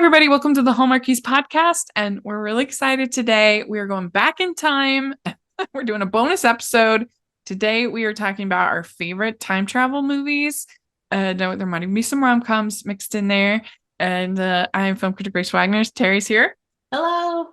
everybody. Welcome to the Hallmarkies podcast. And we're really excited today. We are going back in time. We're doing a bonus episode. Today, we are talking about our favorite time travel movies. There might even be some rom-coms mixed in there. And I'm film critic Grace Wagner. Terry's here. Hello.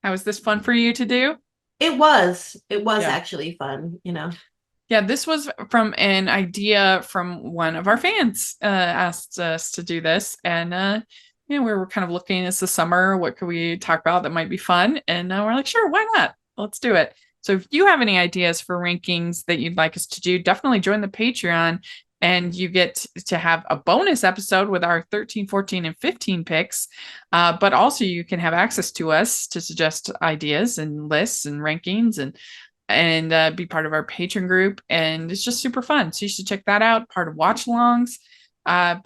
How was this fun for you to do? It was Yeah. actually fun, Yeah, this was from an idea from one of our fans asked us to do this. And we were kind of looking, it's the summer, what could we talk about that might be fun? And we're like, sure, why not? Let's do it. So if you have any ideas for rankings that you'd like us to do, definitely join the Patreon and you get to have a bonus episode with our 13, 14, and 15 picks. But also you can have access to us to suggest ideas and lists and rankings and be part of our patron group. And it's just super fun. So you should check that out. Part of watch alongs. But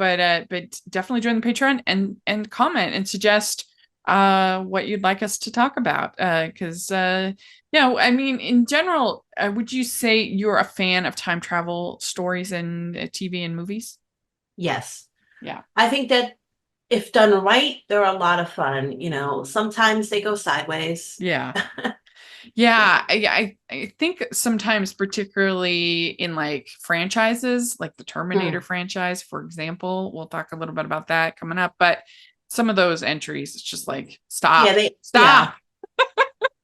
definitely join the Patreon and comment and suggest what you'd like us to talk about. Because I mean, in general, would you say you're a fan of time travel stories and TV and movies? Yes. Yeah. I think that if done right, they're a lot of fun. Sometimes they go sideways. Yeah. Yeah, I think sometimes, particularly in like franchises, like the Terminator franchise, for example, we'll talk a little bit about that coming up. But some of those entries, it's just like, stop, Yeah. stop.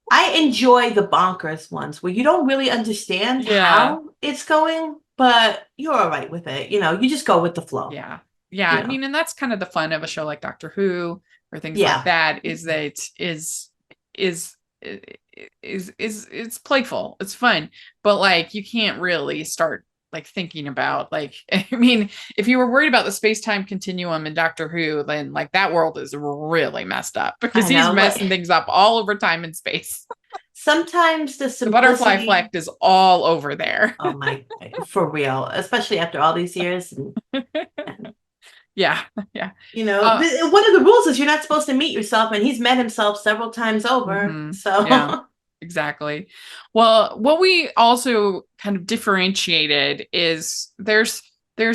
I enjoy the bonkers ones where you don't really understand Yeah, how it's going, but you're all right with it. You just go with the flow. yeah, yeah. I mean, and that's kind of the fun of a show like Doctor Who or things like Yeah. that. Is that is it's playful, it's fun, but like you can't really start like thinking about like I mean, if you were worried about the space-time continuum in Doctor Who, then like that world is really messed up because I he's know. messing things up all over time and space. Sometimes the The butterfly simplicity. effect is all over there. Oh my, for real, especially after all these years. And Yeah, yeah. one of the rules is you're not supposed to meet yourself, and he's met himself several times over. Yeah, So, exactly. Well, what we also kind of differentiated is there's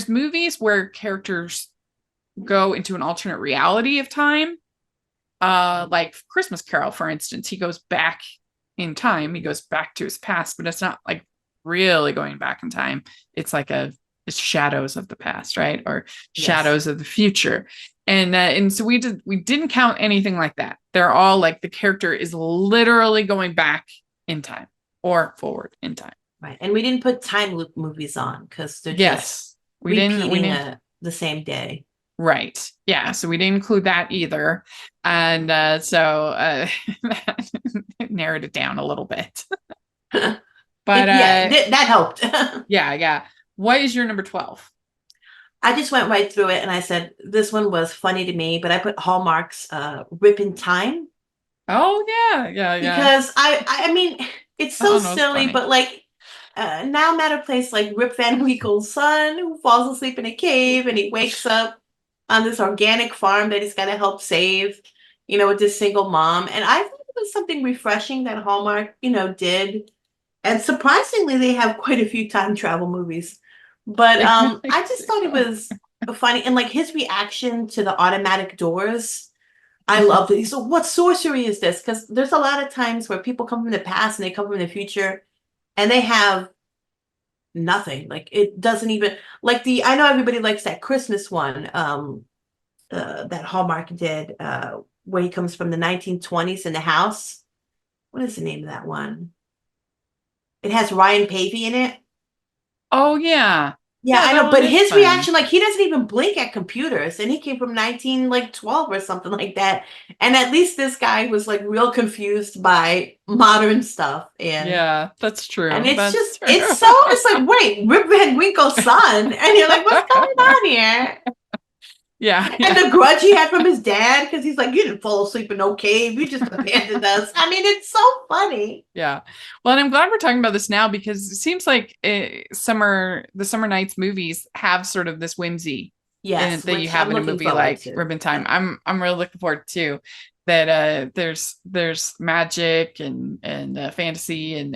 movies where characters go into an alternate reality of time. Like Christmas Carol, for instance, he goes back in time. He goes back to his past, but it's not like really going back in time. It's like it's shadows of the past, right? Or yes. shadows of the future. And so we didn't count anything like that. They're all like the character is literally going back in time or forward in time. Right. And we didn't put time loop movies on because they're just Yes, we repeating didn't. the same day. Right. Yeah. So we didn't include that either. And so that narrowed it down a little bit. But That helped. yeah, yeah. What is your number 12? I just went right through it and I said, this one was funny to me, but I put Hallmark's Rip in Time Oh yeah, yeah, yeah. because I mean, it's I so don't know, it's silly, funny. but like now I'm at a place like Rip Van Winkle's son who falls asleep in a cave and he wakes up on this organic farm that he's got to help save, with this single mom. And I thought it was something refreshing that Hallmark, did. And surprisingly, they have quite a few time travel movies. But They really I just thought it do. was funny. And like his reaction to the automatic doors, I love it. So what sorcery is this? Because there's a lot of times where people come from the past and they come from the future and they have nothing. Like it doesn't even like I know everybody likes that Christmas one that Hallmark did where he comes from the 1920s in the house. What is the name of that one? It has Ryan Pavey in it. Oh yeah. Yeah, Yeah, I that know, one but is his funny. reaction, like he doesn't even blink at computers, and he came from 1912 or something like that. And at least this guy was like real confused by modern stuff, and Yeah, that's and true. it's That's just true. it's like wait, Rip Van Winkle's son, and you're like, what's going on here? Yeah, And yeah. the grudge he had from his dad because he's like, you didn't fall asleep in no cave, you just abandoned us. I mean, it's so funny. Yeah. Well, and I'm glad we're talking about this now because it seems like the Summer Nights movies have sort of this whimsy in it Yes, that you which have I'm in a looking movie forward like to. Ribbon Time. Yeah. I'm really looking forward to that. There's magic and fantasy and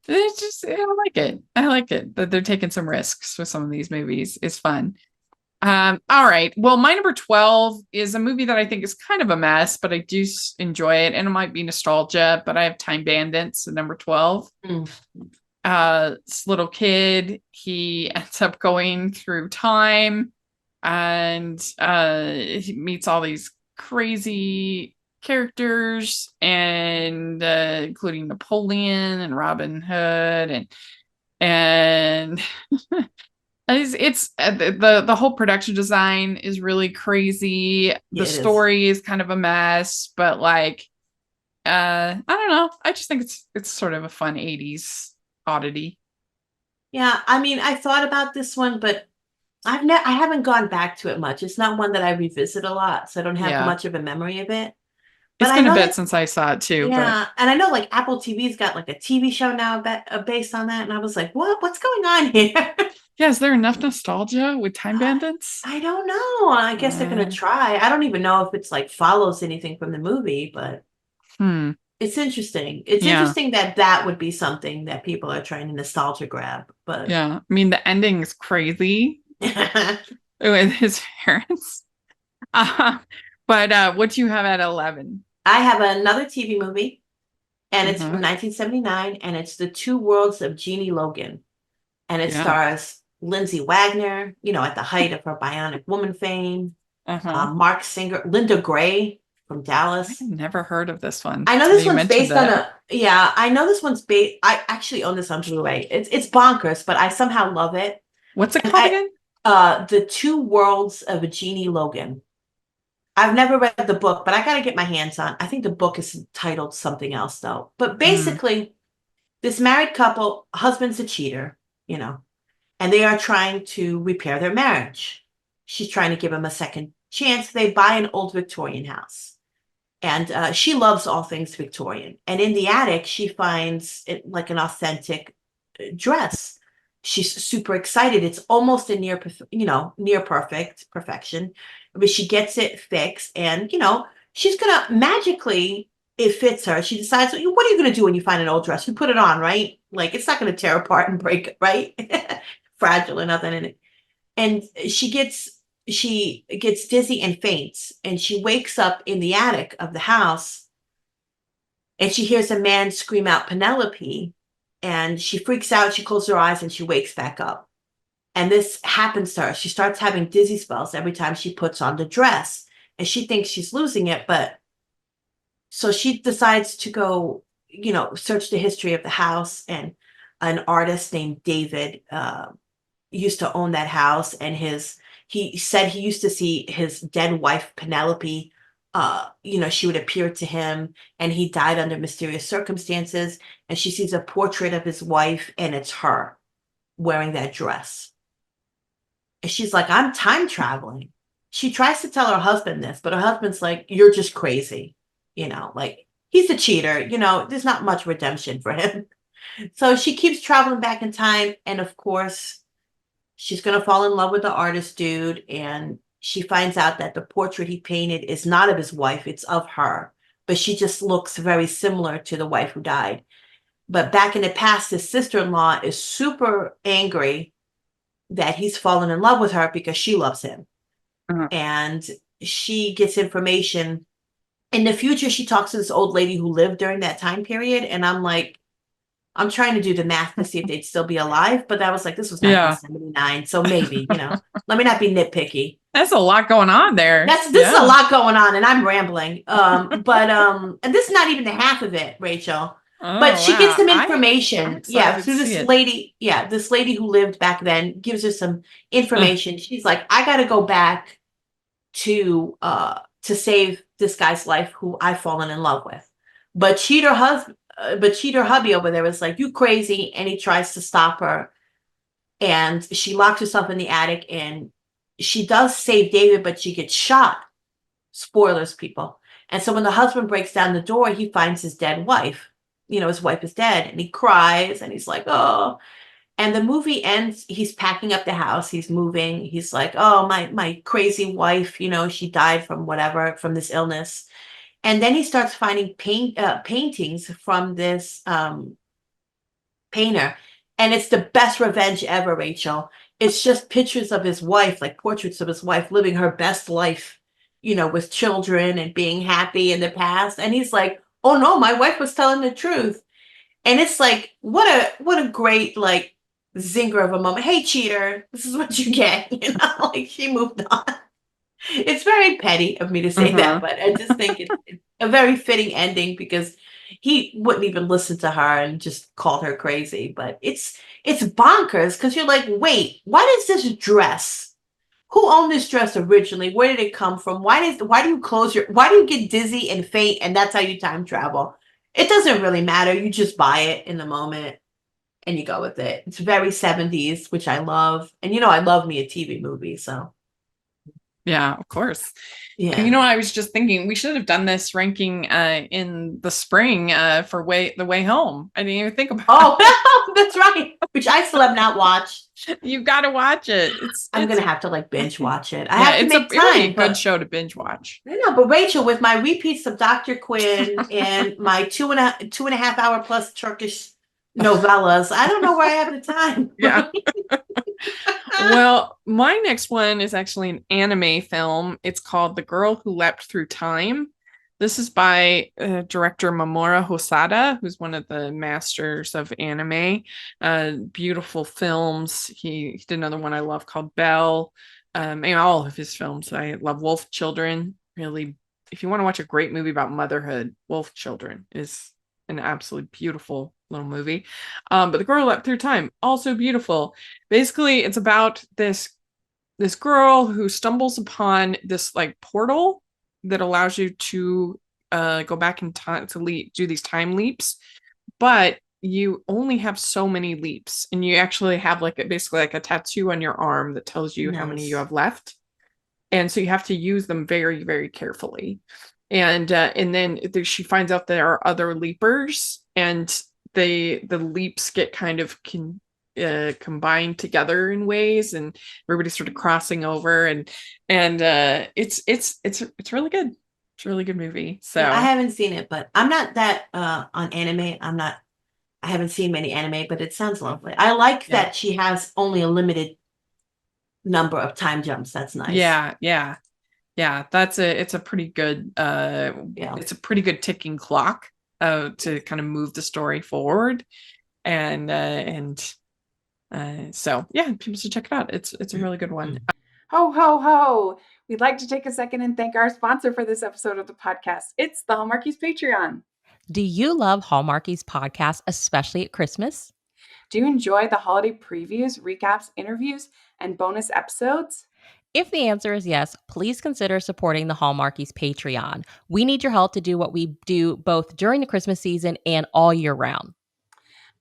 it's just I like it. I like it that they're taking some risks with some of these movies. It's fun. All right. Well, my number 12 is a movie that I think is kind of a mess, but I do enjoy it, and it might be nostalgia, but I have Time Bandits at number 12. Mm. This little kid, he ends up going through time, and he meets all these crazy characters, and including Napoleon and Robin Hood, and it's the whole production design is really crazy. Yeah, The it is. story is kind of a mess, but like I don't know. I just think it's sort of a fun 80s oddity. Yeah, I mean, I thought about this one, but I haven't gone back to it much. It's not one that I revisit a lot, so I don't have Yeah. much of a memory of it. But It's I been a know bit that, since I saw it too, but yeah, and I know like Apple TV's got like a TV show now based on that, and I was like, what? What's going on here? yeah, is there enough nostalgia with Time Bandits? I don't know. I guess they're gonna Uh, try. I don't even know if it's like follows anything from the movie, but hmm. it's interesting. It's Yeah. interesting that that would be something that people are trying to nostalgia grab, but Yeah. I mean, the ending is crazy I with his parents. Uh, but what do you have at 11? have another TV movie, and it's Uh-huh. from 1979, and it's The Two Worlds of Jeannie Logan, and it Yeah. stars Lindsay Wagner, at the height of her Bionic Woman fame, Uh-huh. Mark Singer, Linda Gray from I've Dallas. never heard of this one I know till this you one's mentioned based on it. a yeah, I know this one's based. I actually own this on Blu-ray. It's bonkers, but I somehow love it. What's it And called again? The Two Worlds of Jeannie Logan. I've never read the book, but I got to get my hands on. I think the book is titled something else though. But Mm, basically, this married couple, husband's a cheater, you know, and they are trying to repair their marriage. She's trying to give him a second chance. They buy an old Victorian house, and she loves all things Victorian. And in the attic, she finds it like an authentic dress. She's super excited. It's almost a near perfect perfection, but she gets it fixed, and she's gonna magically it fits her. She decides, what are you gonna do when you find an old dress? You put it on, right? Like it's not gonna tear apart and break, right? Fragile or nothing in it. And she gets dizzy and faints, and she wakes up in the attic of the house, and she hears a man scream out Penelope, and she freaks out. She closes her eyes and she wakes back up. And this happens to her. She starts having dizzy spells every time she puts on the dress, and she thinks she's losing it. But so she decides to go, search the history of the house. And an artist named David used to own that house, and he said he used to see his dead wife Penelope. She would appear to him, and he died under mysterious circumstances, and she sees a portrait of his wife, and it's her wearing that dress. And she's like, I'm time traveling. She tries to tell her husband this, but her husband's like, you're just crazy. Like he's a cheater, there's not much redemption for him. So she keeps traveling back in time, and of course she's going to fall in love with the artist dude, and she finds out that the portrait he painted is not of his wife, it's of her, but she just looks very similar to the wife who died. But back in the past, his sister-in-law is super angry that he's fallen in love with her because she loves him. uh, And she gets information. In the future, she talks to this old lady who lived during that time period, and I'm like, I'm trying to do the math to see if they'd still be alive, but that was like, this was yeah. 1979, so maybe, let me not be nitpicky. That's a lot going on there. This is a Yeah. lot going on, and I'm rambling. And this is not even the half of it, Rachel. But Oh she gets wow. some I'm information, yeah, excited to through see this it. lady. Yeah, this lady who lived back then gives her some Uh, information. She's like, I got to go back to save this guy's life who I've fallen in love with. But cheater hubby over there is like, you crazy, and he tries to stop her, and she locks herself in the attic, and she does save David, but she gets shot. Spoilers, people. And so when the husband breaks down the door, he finds his dead wife. His wife is dead, and he cries, and he's like, oh. And the movie ends, he's packing up the house, he's moving. He's like, oh, my crazy wife, she died from whatever, from this illness. And then he starts finding paintings from this painter. And it's the best revenge ever, Rachel. it's just pictures of his wife, like portraits of his wife living her best life, with children and being happy in the past. And he's like, "Oh no, my wife was telling the truth." And it's like, what a great like zinger of a moment. Hey, cheater, this is what you get. Like she moved on. It's very petty of me to say that, Uh-huh. but I just think it's a very fitting ending because he wouldn't even listen to her and just called her crazy. But it's bonkers because you're like, wait, why does this dress? Who owned this dress originally? Where did it come from? Why do you get dizzy and faint and that's how you time travel? It doesn't really matter. You just buy it in the moment and you go with it. It's very 70s, which I love. And I love me a TV movie, so Yeah, of course. And yeah. I was just thinking we should have done this ranking in the spring for the way home. I didn't even think about Oh, that's right. Which I still have not watched. it. You've got to watch it. It's I'm it's gonna have to like binge watch it. I yeah, have to make it would be a time, good but show to binge watch. I know. But Rachel, with my repeats of Dr. Quinn and my two and a half hour plus Turkish novellas, I don't know where I have the time. Yeah. Well, my next one is actually an anime film. It's called The Girl Who Leapt Through Time. This is by director Mamoru Hosoda, who's one of the masters of anime. Beautiful films. He did another one I love called Belle. And all of his films. I love Wolf Children. Really, if you want to watch a great movie about motherhood, Wolf Children is an absolutely beautiful little movie. But The Girl Who Leapt Through Time, also beautiful. Basically, it's about this girl who stumbles upon this like portal that allows you to go back in time to do these time leaps, but you only have so many leaps, and you actually have basically like a tattoo on your arm that tells you how many you Nice. have left, and so you have to use them very, very carefully. And then she finds out there are other leapers, and the leaps get kind of combined together in ways, and everybody's sort of crossing over, and it's really good. It's a really good movie. Yeah, I So haven't seen it, but I'm not that on anime. I haven't seen many anime, but it sounds lovely. I like yeah, that she has only a limited number of time jumps. That's nice. yeah. It's a pretty good Yeah. it's a pretty good ticking clock to kind of move the story forward, and so yeah, people should check it out. It's a really good one. Ho, ho, ho. We'd like to take a second and thank our sponsor for this episode of the podcast. It's the Hallmarkies Patreon. Do you love Hallmarkies podcast, especially at Christmas? Do you enjoy the holiday previews, recaps, interviews, and bonus episodes? If the answer is yes, please consider supporting the Hallmarkies Patreon. We need your help to do what we do both during the Christmas season and all year round.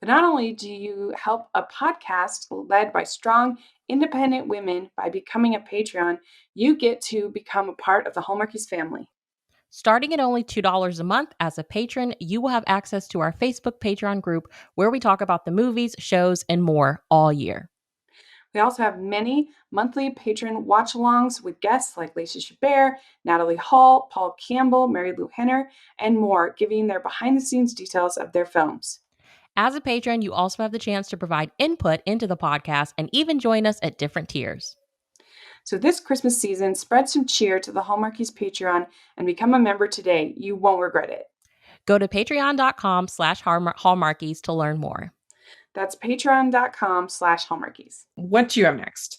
But not only do you help a podcast led by strong, independent women by becoming a Patreon, you get to become a part of the Hallmarkies family. Starting at only $2 a month as a patron, you will have access to our Facebook Patreon group where we talk about the movies, shows, and more all year. We also have many monthly patron watch-alongs with guests like Lacey Chabert, Natalie Hall, Paul Campbell, Mary Lou Henner, and more, giving their behind-the-scenes details of their films. As a patron, you also have the chance to provide input into the podcast and even join us at different tiers. So this Christmas season, spread some cheer to the Hallmarkies Patreon and become a member today. You won't regret it. Go to patreon.com/hallmarkies to learn more. That's patreon.com/hallmarkies. What do you have next?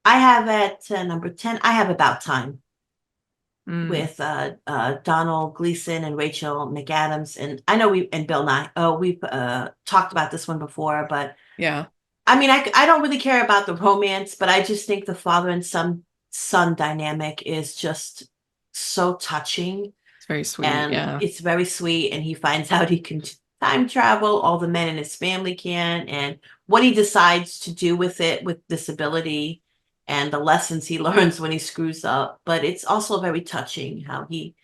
I have at number 10, I have About Time Mm, with Donald Gleason and Rachel McAdams. And I know and Bill Nye. We've talked about this one before, but yeah, I mean, I don't really care about the romance, but I just think the father and son dynamic is just so touching. it's very sweet. And Yeah. it's very sweet. And he finds out he can time travel, all the men in his family can, and what he decides to do with it, with disability, and the lessons he learns when he screws up. But it's also very touching how he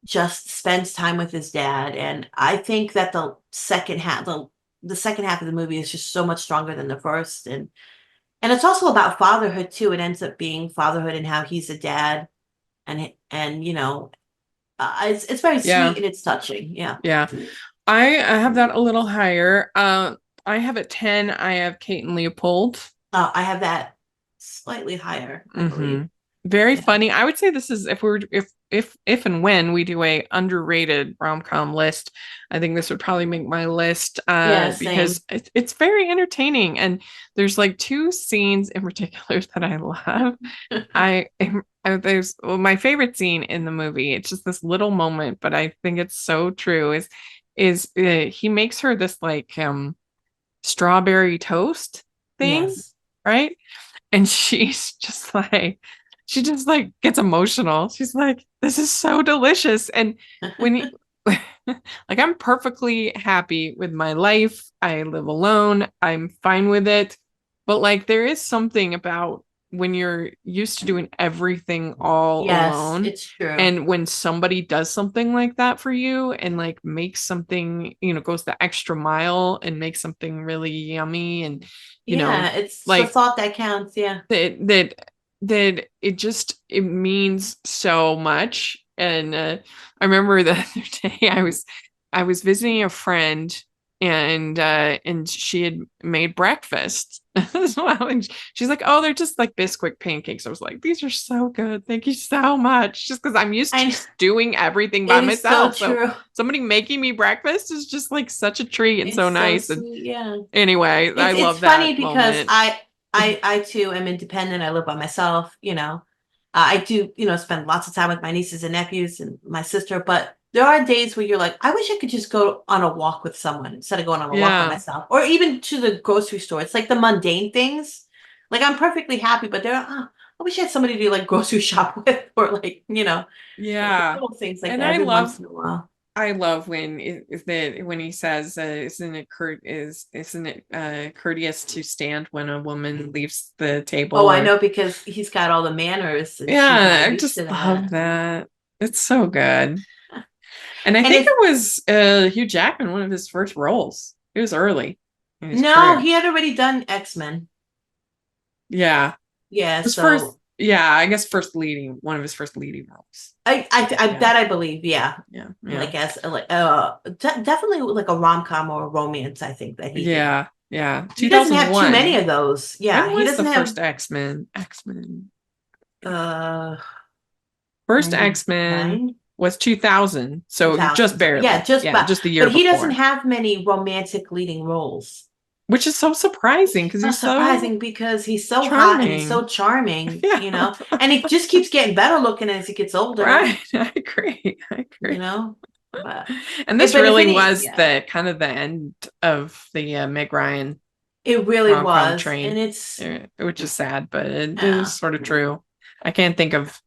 just spends time with his dad. And I think that the second half of the movie is just so much stronger than the first. And it's also about fatherhood too. It ends up being fatherhood and how he's a dad, and it's very Yeah. sweet and it's touching. Yeah. Yeah. I have that a little higher. I have at 10, I have Kate and Leopold. I have that slightly higher, I believe. Mhm. Very Yeah. funny. I would say this is if and when we do a underrated rom-com list, I think this would probably make my list Yeah, same. because it's very entertaining and there's like two scenes in particular that I love. There's my favorite scene in the movie. It's just this little moment, but I think it's so true. Is he makes her this like strawberry toast thing, Yes. right? And she just like gets emotional. She's like, this is so delicious. And when you, like, I'm perfectly happy with my life. I live alone. I'm fine with it. But like, there is something about when you're used to doing everything all Yes, alone. it's true. And when somebody does something like that for you and like makes something, goes the extra mile and makes something really yummy and, yeah, it's the like thought that counts. Yeah. that it means so much. And I remember the other day I was visiting a friend and she had made breakfast as well. And she's like, oh, they're just like Bisquick pancakes. I was like, these are so good. Thank you so much. Just because I'm used to just doing everything by It is so myself. true. So somebody making me breakfast is just like such a treat and It's so so nice. And sweet, yeah. anyway, I love It's funny that because moment. I too am independent. I live by myself, I do, spend lots of time with my nieces and nephews and my sister, but there are days where you're like, I wish I could just go on a walk with someone instead of going on a walk by Yeah. myself, or even to the grocery store. It's like the mundane things. Like I'm perfectly happy, but I wish I had somebody to like grocery shop with, or like, Yeah. little things like And that every once in a while. I love when when he says, isn't it courteous to stand when a woman leaves the table? Oh, I know, because he's got all the manners and she's Yeah, not I used just to love that. that. It's so good. And I And think it's, it was Hugh Jackman, one of his first roles. It was early in his no, career. he had already done X-Men. Yeah. Yeah, His so first, yeah, I guess one of his first leading roles. Yeah. that I believe, yeah. Yeah. Like as like definitely like a rom-com or a romance, I think that he did. Yeah. Yeah. He doesn't have too 2001. many of those. Yeah, When he was doesn't the have first X-Men? uh First X-Men 99, was 2000, so 2000. just barely. Yeah, just about. Just the year But he before. doesn't have many romantic leading roles. Which is so surprising because So he's surprising because he's so hot and he's so charming. charming, and he just keeps getting better looking as he gets older. Right. I agree. But And this but if really any, was yeah, the kind of the end of the Meg Ryan it really rom-com was, train, and it's which is sad, but it yeah. is sort of true. I can't think of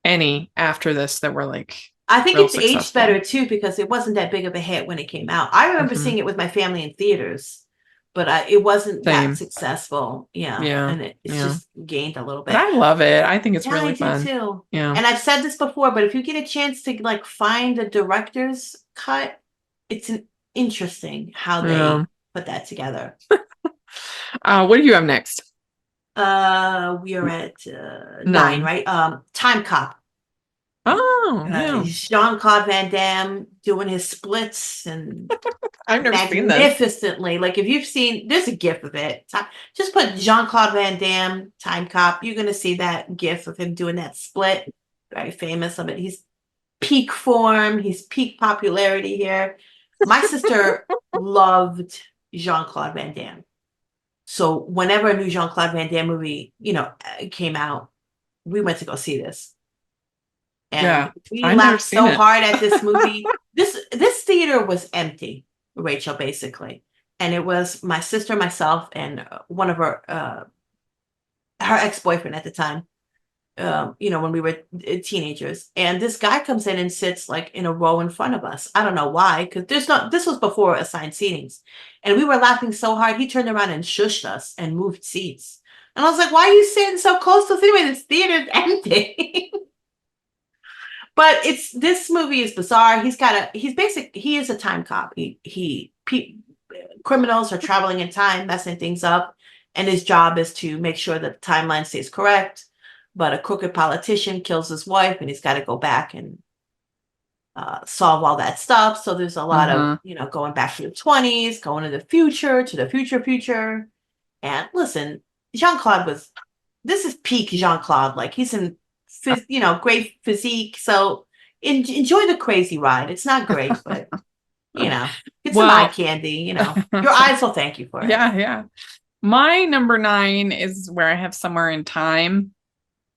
any after this that were like I think real it's aged successful. better too because it wasn't that big of a hit when it came out. I remember Mhm. seeing it with my family in theaters, but it wasn't Same. that successful. Yeah, Yeah, and it's yeah. just gained a little bit. But I love it. I think it's Yeah, really I do fun. too. Yeah. And I've said this before, but if you get a chance to like find the director's cut, it's interesting how they Yeah. put that together. What do you have next? We are at 9, right? Time Cop. Oh, yeah. Jean-Claude Van Damme doing his splits and I've never seen this. magnificently. Like if you've seen, there's a gif of it. Just put Jean-Claude Van Damme, Time Cop. You're gonna see that gif of him doing that split. Very famous of it. He's peak form. He's peak popularity here. My sister loved Jean-Claude Van Damme. So whenever a new Jean-Claude Van Damme movie, came out, we went to go see this. And Yeah, we I've never laughed seen so it. hard at this movie. This theater was empty, Rachel, basically. And it was my sister, myself, and one of her ex-boyfriend at the time. When we were teenagers. And this guy comes in and sits like in a row in front of us. I don't know why, because this was before assigned seatings. And we were laughing so hard, he turned around and shushed us and moved seats. And I was like, why are you sitting so close to the theater? This theater's empty. But this movie is bizarre. He is a time cop. Criminals are traveling in time, messing things up, and his job is to make sure that the timeline stays correct. But a crooked politician kills his wife, and he's got to go back and solve all that stuff. So there's a lot of going back to the 20s, going to the future, future. And listen, Jean-Claude was this is peak Jean-Claude. Like he's in, great physique. So enjoy the crazy ride. It's not great, but get some eye Well, candy. Your eyes will thank you for it. yeah. My number 9 is Where I Have Somewhere in Time.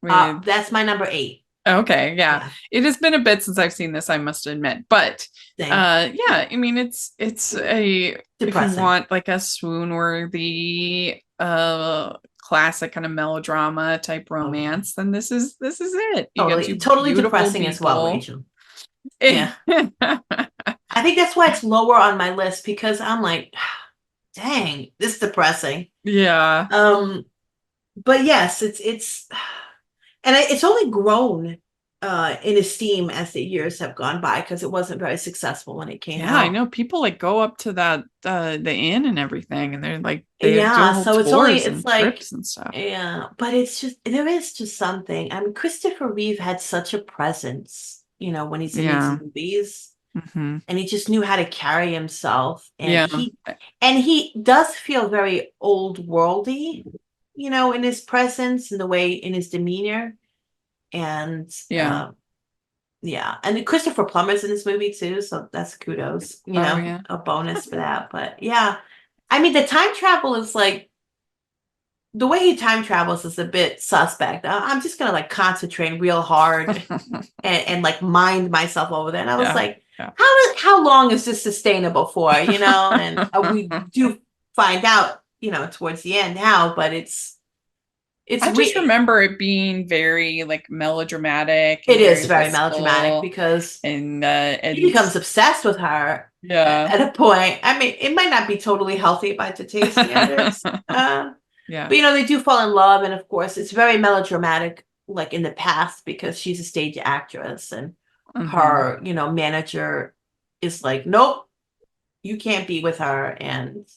That's my number 8. Okay, yeah. Yeah. It has been a bit since I've seen this, I must admit. But Same. yeah, I mean it's a if you Depressing. want like a swoon-worthy classic kind of melodrama type romance, then this is it. You get two Totally beautiful depressing as well, people. Rachel. Yeah. I think that's why it's lower on my list, because I'm like, dang, this is depressing. Yeah. But yes, it's and it's only grown in esteem as the years have gone by, because it wasn't very successful when it came out. Yeah, I know people like go up to that the inn and everything, and they're like they do Yeah, whole so tours it's and like, trips and stuff. yeah, but it's just, there is just something. I mean, Christopher Reeve had such a presence, when he's in Yeah. these movies, hmm and he just knew how to carry himself, and Yeah. he does feel very old worldy, in his presence and the way, in his demeanor, and Yeah. yeah, and Christopher Plummer's in this movie too, so that's kudos, Oh, yeah. a bonus for that. But yeah, I mean, the time travel is like, the way he time travels is a bit suspect. I'm just gonna like concentrate real hard and like mind myself over there. And I was Yeah, like, yeah. how long is this sustainable for? And we do find out, towards the end how, but it's I just remember it being very like melodramatic. It is very wistful, melodramatic, because and he becomes obsessed with her yeah. at a point. I mean, it might not be totally healthy by today's standards. Yeah. But they do fall in love, and of course it's very melodramatic, like in the past, because she's a stage actress, and her, manager is like, nope, you can't be with her, and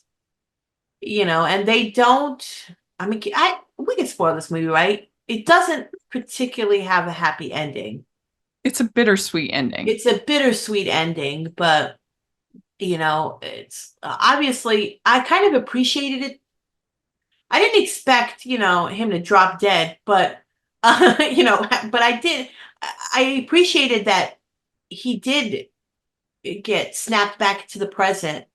and they don't. I mean, we can spoil this movie, right? It doesn't particularly have a happy ending. It's a bittersweet ending. It's a bittersweet ending, but it's obviously, I kind of appreciated it. I didn't expect, him to drop dead, but but I did. I appreciated that he did get snapped back to the present,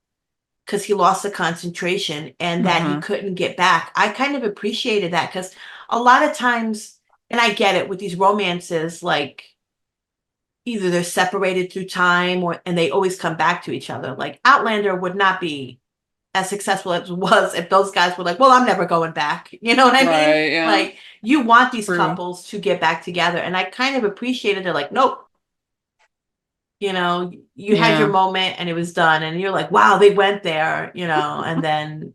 because he lost the concentration, and that he couldn't get back. I kind of appreciated that, because a lot of times, and I get it with these romances, like either they're separated through time, and they always come back to each other. Like Outlander would not be as successful as it was if those guys were like, well, I'm never going back. You know what I mean? Yeah. Like, you want these True. couples to get back together. And I kind of appreciated it. Like, nope. You had your moment and it was done. And you're like, wow, they went there, and then,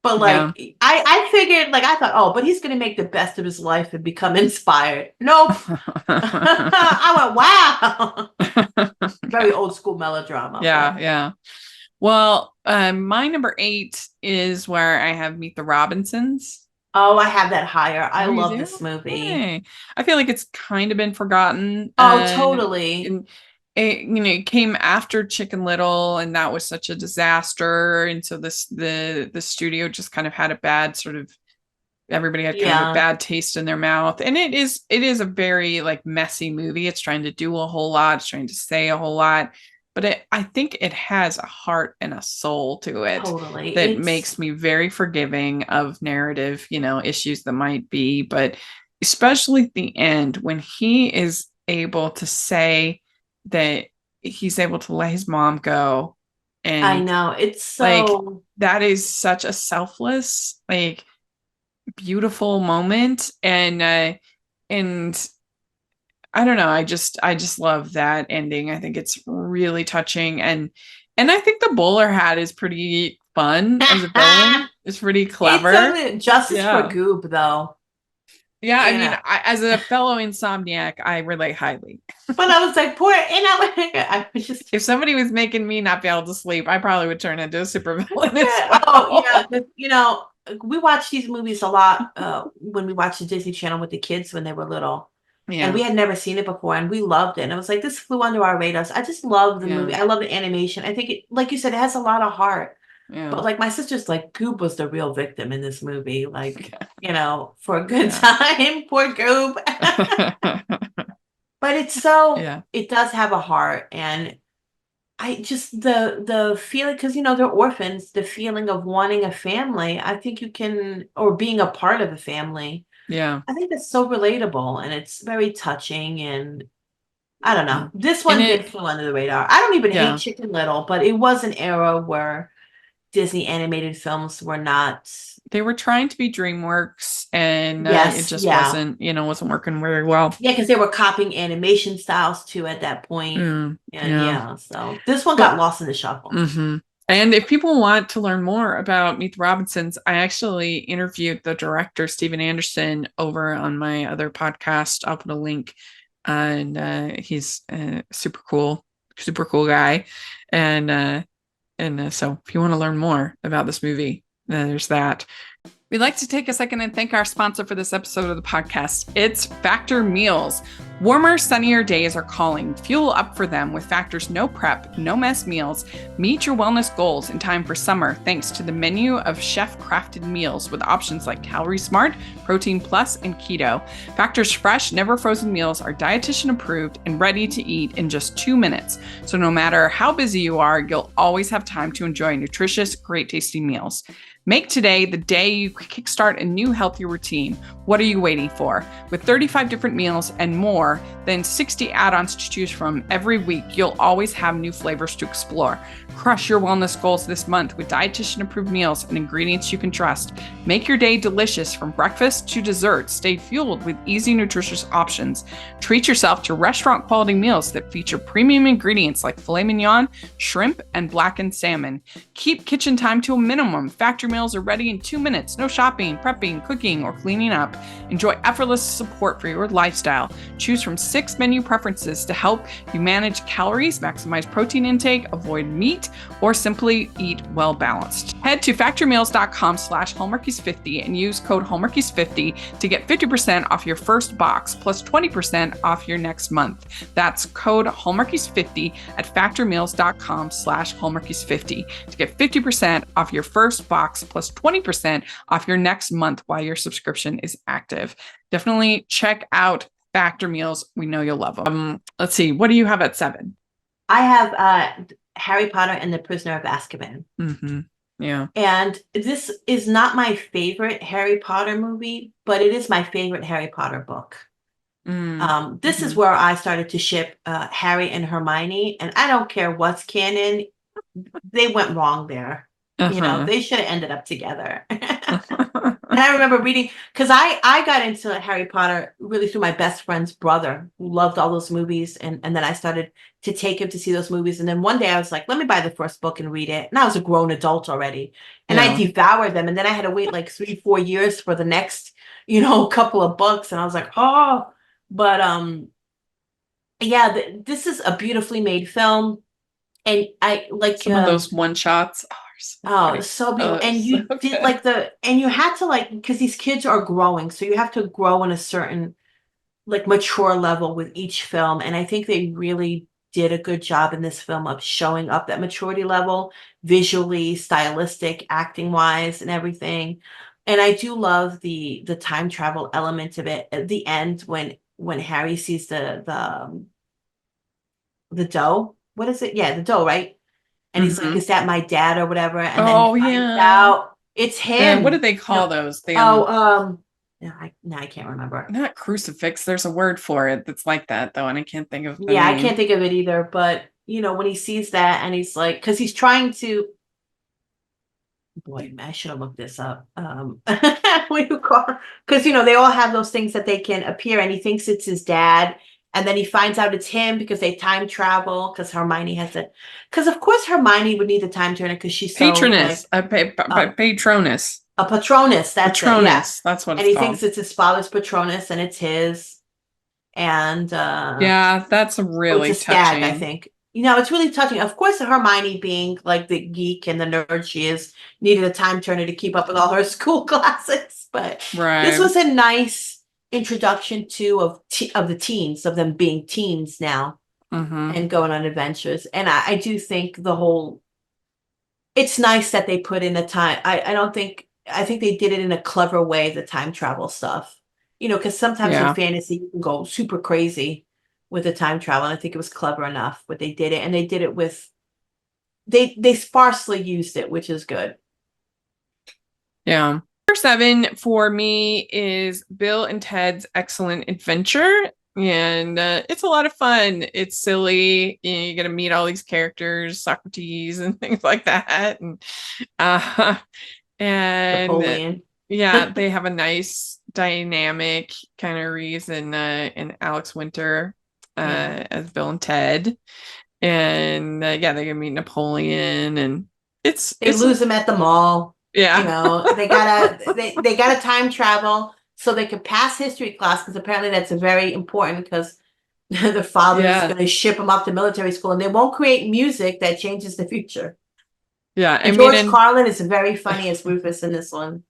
but like, I figured, like, I thought, oh, but he's going to make the best of his life and become inspired. Nope. I went, wow. Very old school melodrama. Yeah. Well, my number 8 is Where I Have Meet the Robinsons. Oh, I have that higher. I you love do? this movie. Hey. I feel like it's kind of been forgotten. Oh, totally. And it came after Chicken Little, and that was such a disaster. And so the studio just kind of had a bad sort of, everybody had kind of a bad taste in their mouth. And it is a very like messy movie. It's trying to do a whole lot. It's trying to say a whole lot. But I think it has a heart and a soul to it that makes me very forgiving of narrative, issues that might be. But especially at the end, when he is able to say that he's able to let his mom go. And I know, it's so, like, that is such a selfless, like, beautiful moment. And I don't know. I just love that ending. I think it's really touching, and I think the bowler hat is pretty fun as a villain. It's pretty clever. It's justice for Goob, though. Yeah, I mean, as a fellow insomniac, I relate highly. But I was like, poor, I was just, if somebody was making me not be able to sleep, I probably would turn into a supervillain as well. Oh yeah, we watched these movies a lot when we watched the Disney Channel with the kids when they were little. Yeah. And we had never seen it before, and we loved it. And it was like, this flew under our radars. I just love the movie. I love the animation. I think it, like you said, it has a lot of heart. Yeah. But like my sister's like, Goob was the real victim in this movie. Like, for a Yeah. good time, poor Goob. But it's so Yeah. it does have a heart, and I just the feeling, because they're orphans, the feeling of wanting a family, I think you can, or being a part of a family. Yeah. I think that's so relatable, and it's very touching, and I don't know. This And one did feel under the radar. I don't even hate Yeah. Chicken Little, but it was an era where Disney animated films were not. They were trying to be DreamWorks, and it Yes, just yeah. wasn't working very well. Yeah, because they were copying animation styles too at that point. And Yeah. so this one Well, got lost in the shuffle. Mm-hmm. And if people want to learn more about Meet the Robinsons, I actually interviewed the director, Steven Anderson, over on my other podcast. I'll put a link. And he's a super cool guy. And so if you want to learn more about this movie, there's that. We'd like to take a second and thank our sponsor for this episode of the podcast. It's Factor Meals. Warmer, sunnier days are calling. Fuel up for them with Factor's no prep, no mess meals. Meet your wellness goals in time for summer thanks to the menu of chef-crafted meals with options like Calorie Smart, Protein Plus, and Keto. Factor's fresh, never frozen meals are dietitian approved and ready to eat in just 2 minutes. So no matter how busy you are, you'll always have time to enjoy nutritious, great tasting meals. Make today the day you kickstart a new healthy routine. What are you waiting for? With 35 different meals and more than 60 add-ons to choose from every week, you'll always have new flavors to explore. Crush your wellness goals this month with dietitian-approved meals and ingredients you can trust. Make your day delicious from breakfast to dessert. Stay fueled with easy, nutritious options. Treat yourself to restaurant-quality meals that feature premium ingredients like filet mignon, shrimp, and blackened salmon. Keep kitchen time to a minimum. Factor meals are ready in 2 minutes. No shopping, prepping, cooking, or cleaning up. Enjoy effortless support for your lifestyle. Choose from 6 menu preferences to help you manage calories, maximize protein intake, avoid meat, or simply eat well balanced. Head to factormeals.com/hallmarkies50 and use code hallmarkies50 to get 50% off your first box plus 20% off your next month. That's code hallmarkies50 at factormeals.com/hallmarkies50 to get 50% off your first box plus 20% off your next month while your subscription is active. Definitely check out Factor Meals. We know you'll love them. Let's see. What do you have at 7? I have Harry Potter and the Prisoner of Azkaban. Mm-hmm. Yeah. And this is not my favorite Harry Potter movie, but it is my favorite Harry Potter book. This is where I started to ship Harry and Hermione, and I don't care what's canon. They went wrong there. They should have ended up together. And I remember reading, because I got into Harry Potter really through my best friend's brother, who loved all those movies. And then I started to take him to see those movies. And then one day I was like, let me buy the first book and read it. And I was a grown adult already. And I devoured them. And then I had to wait like 3-4 years for the next, couple of books. And I was like, oh, but yeah, this is a beautifully made film. And I like some of those one shots. So beautiful. And you did and you had to because these kids are growing, so you have to grow in a certain mature level with each film. And I think they really did a good job in this film of showing up that maturity level, visually, stylistic, acting wise, and everything. And I do love the time travel element of it at the end when Harry sees the dough. What is it? Yeah, the dough, right? And he's like, is that my dad or whatever? And then he finds out it's him. And what do they call those? No, I can't remember. Not crucifix. There's a word for it that's like that, though, and I can't think of the name. I can't think of it either. But, when he sees that and he's like, because he's trying to, boy, I should have looked this up. What do you call, because, they all have those things that they can appear, and he thinks it's his dad. And then he finds out it's him because they time travel, because Hermione has it. Because, of course, Hermione would need the time turner because she's Patronus. Patronus. A Patronus. That's Patronus. It, yeah. That's what and it's called. Thinks it's his father's Patronus and it's his. And yeah, that's really it's a touching. stag, I think. It's really touching. Of course, Hermione, being like the geek and the nerd she is, needed a time turner to keep up with all her school classes. But this was a nice introduction of the teens, of them being teens now and going on adventures. And I do think the whole it's nice that they put in a time. I don't think I think they did it in a clever way, the time travel stuff. You know, because sometimes in Yeah. fantasy you can go super crazy with the time travel. And I think it was clever enough, but they did it, and they did it with they sparsely used it, which is good. Yeah. Number 7 for me is Bill and Ted's Excellent Adventure. And it's a lot of fun. It's silly. You get to meet all these characters, Socrates and things like that. Uh, and Napoleon. yeah, they have a nice dynamic kind of reason in Alex Winter Yeah. as Bill and Ted. And yeah, they can meet Napoleon and They it's lose him at the mall. You yeah. know, they gotta time travel so they could pass history class because apparently that's very important because the father is Yeah. going to ship them off to military school and they won't create music that changes the future. Yeah, I And mean, George Carlin is very funny as Rufus in this one.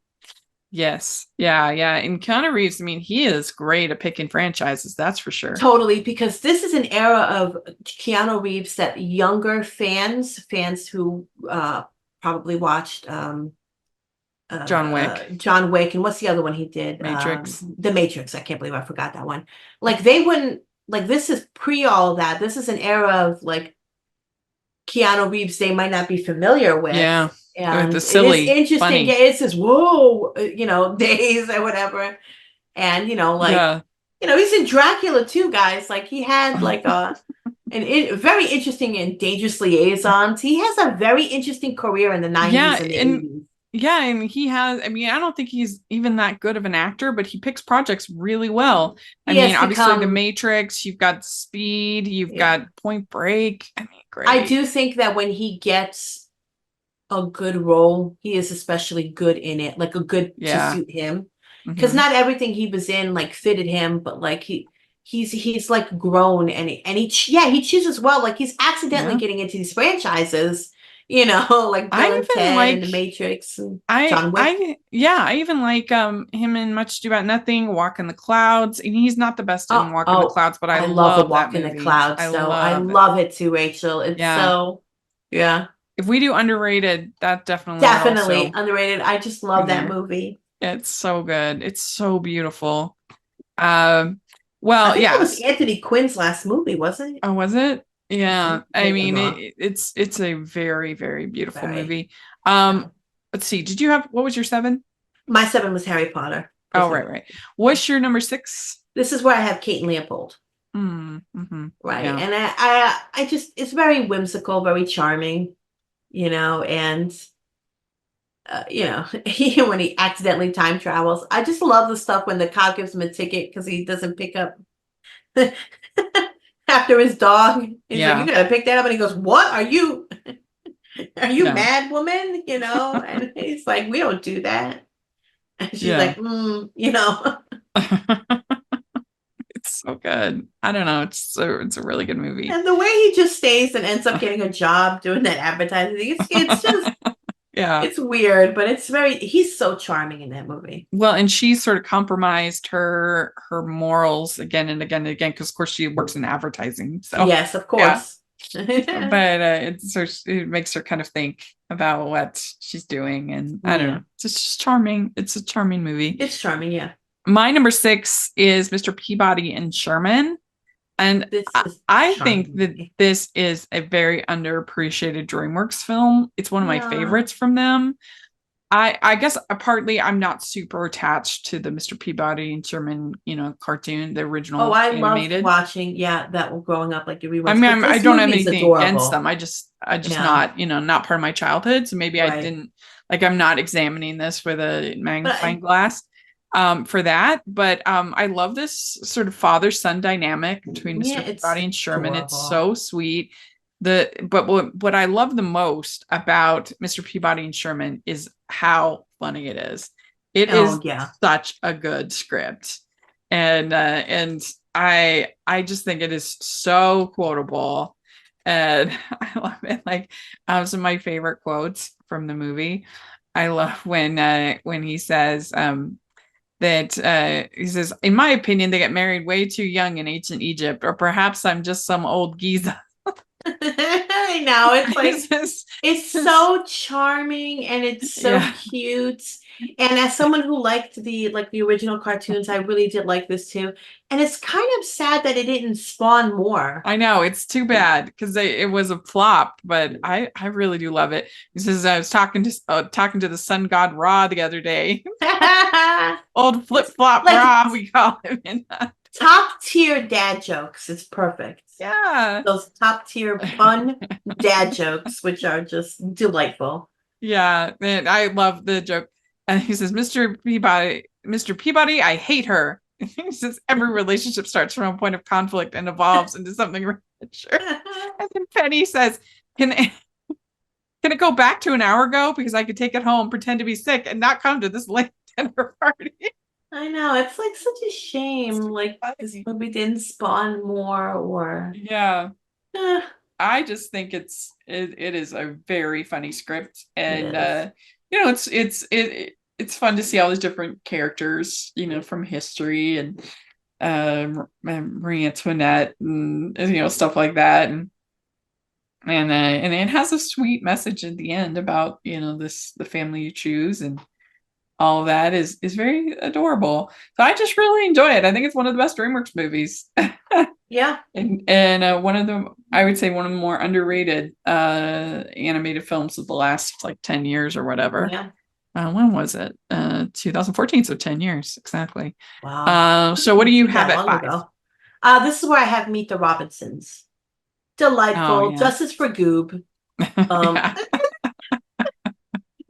yes, yeah, yeah. And Keanu Reeves, I mean, he is great at picking franchises, that's for sure. Totally, because this is an era of Keanu Reeves that younger fans who probably watched John Wick, John Wick, and what's the other one he did? Matrix. The Matrix. I can't believe I forgot that one. Like they wouldn't like this is pre all that. This is an era of like Keanu Reeves they might not be familiar with. Yeah, And the silly, it is interesting. funny. Yeah, it's this whoa, you know, days or whatever. And you know, like Yeah, you know, he's in Dracula too, guys. Like he had like very interesting and dangerous liaisons. He has a very interesting career in the 90s yeah, and the and 80s. yeah, and he has. I mean, I don't think he's even that good of an actor, but he picks projects really well. I He mean, has obviously, The become Matrix. You've got Speed. You've yeah. got Point Break. I mean, great. I do think that when he gets a good role, he is especially good in it, like a good to Yeah. suit him. Because Mhm. not everything he was in like fitted him, but like he's like grown and he chooses well. Like he's accidentally Yeah. getting into these franchises, you know, like I Bill and even Ted like and The Matrix and I John Wick. I even like him in Much Ado About Nothing, Walk in the Clouds. And he's not the best in Walk in the Clouds, but I love the love that Walk in the movie. Clouds. I So I love it. love it too, Rachel. It's Yeah. so yeah. If we do underrated, that definitely Definitely also underrated. I just love in that there. movie. It's so good. It's so beautiful. I Well, think it was yes. Anthony Quinn's last movie, wasn't it? Oh, was it? Yeah. I Maybe I'm mean, wrong. it's a very, very beautiful Very. movie. Yeah. Let's see. Did you have what was your 7? My 7 was Harry Potter. Oh, right. What's your number 6? This is where I have Kate and Leopold. Mm-hmm. Right. Yeah. And I just it's very whimsical, very charming, you know, and you know, when he accidentally time travels. I just love the stuff when the cop gives him a ticket because he doesn't pick up after his dog. He's Yeah. like, you gotta pick that up, and he goes, "What are you? Are you Yeah. mad, woman?" You know, and he's like, "We don't do that." And she's Yeah. like, you know. It's so good. I don't know. It's a really good movie. And the way he just stays and ends up getting a job doing that advertising, it's just Yeah. it's weird, but he's so charming in that movie. Well, and she sort of compromised her morals again and again and again because, of course, she works in advertising. So Yes, of course. but it makes her kind of think about what she's doing, and I don't know. It's just charming. It's a charming movie. It's charming, yeah. My number 6 is Mr. Peabody and Sherman, and I think that this is a very underappreciated DreamWorks film. It's one of my favorites from them. I guess partly I'm not super attached to the Mr. Peabody and Sherman, cartoon, the original. Oh, I animated. loved watching, that growing up, like everyone. I mean, I don't have anything against them. I just not, not part of my childhood. So maybe I didn't I'm not examining this with a magnifying glass for that. But I love this sort of father-son dynamic between Mr. Peabody and Sherman. Adorable. It's so sweet. But what I love the most about Mr. Peabody and Sherman is how funny it is. It is such a good script, and I just think it is so quotable, and I love it. Like some of my favorite quotes from the movie. I love when he says that he says, "In my opinion, they get married way too young in ancient Egypt, or perhaps I'm just some old geezer." I know. It's like This is- it's so charming and it's so Yeah. cute. And as someone who liked the original cartoons, I really did like this too. And it's kind of sad that it didn't spawn more. I know it's too bad because it was a flop, but I really do love it. He says I was talking to the sun god Ra the other day. Old flip flop Like- Ra, we call him. In that. Top tier dad jokes. It's perfect. Yeah, Those top tier fun dad jokes, which are just delightful. yeah. And I love the joke. And he says, Mr. Peabody, I hate her. He says every relationship starts from a point of conflict and evolves into something richer. And then Penny says, Can it go back to an hour ago? Because I could take it home, pretend to be sick, and not come to this late dinner party. I know, it's like such a shame. Like this movie didn't spawn more or Yeah. eh, I just think it is a very funny script, and is. you know it's fun to see all these different characters, you know, from history and Marie Antoinette and you know stuff like that, and it has a sweet message at the end about you know the family you choose, and all of that is very adorable. So I just really enjoy it. I think it's one of the best DreamWorks movies. Yeah. And one of the I would say one of the more underrated animated films of the last like 10 years or whatever. Yeah. When was it? 2014, so 10 years exactly. Wow. So what do you have That at long 5? ago. This is where I have Meet the Robinsons. Delightful. Oh, yeah. Justice for Goob. Yeah.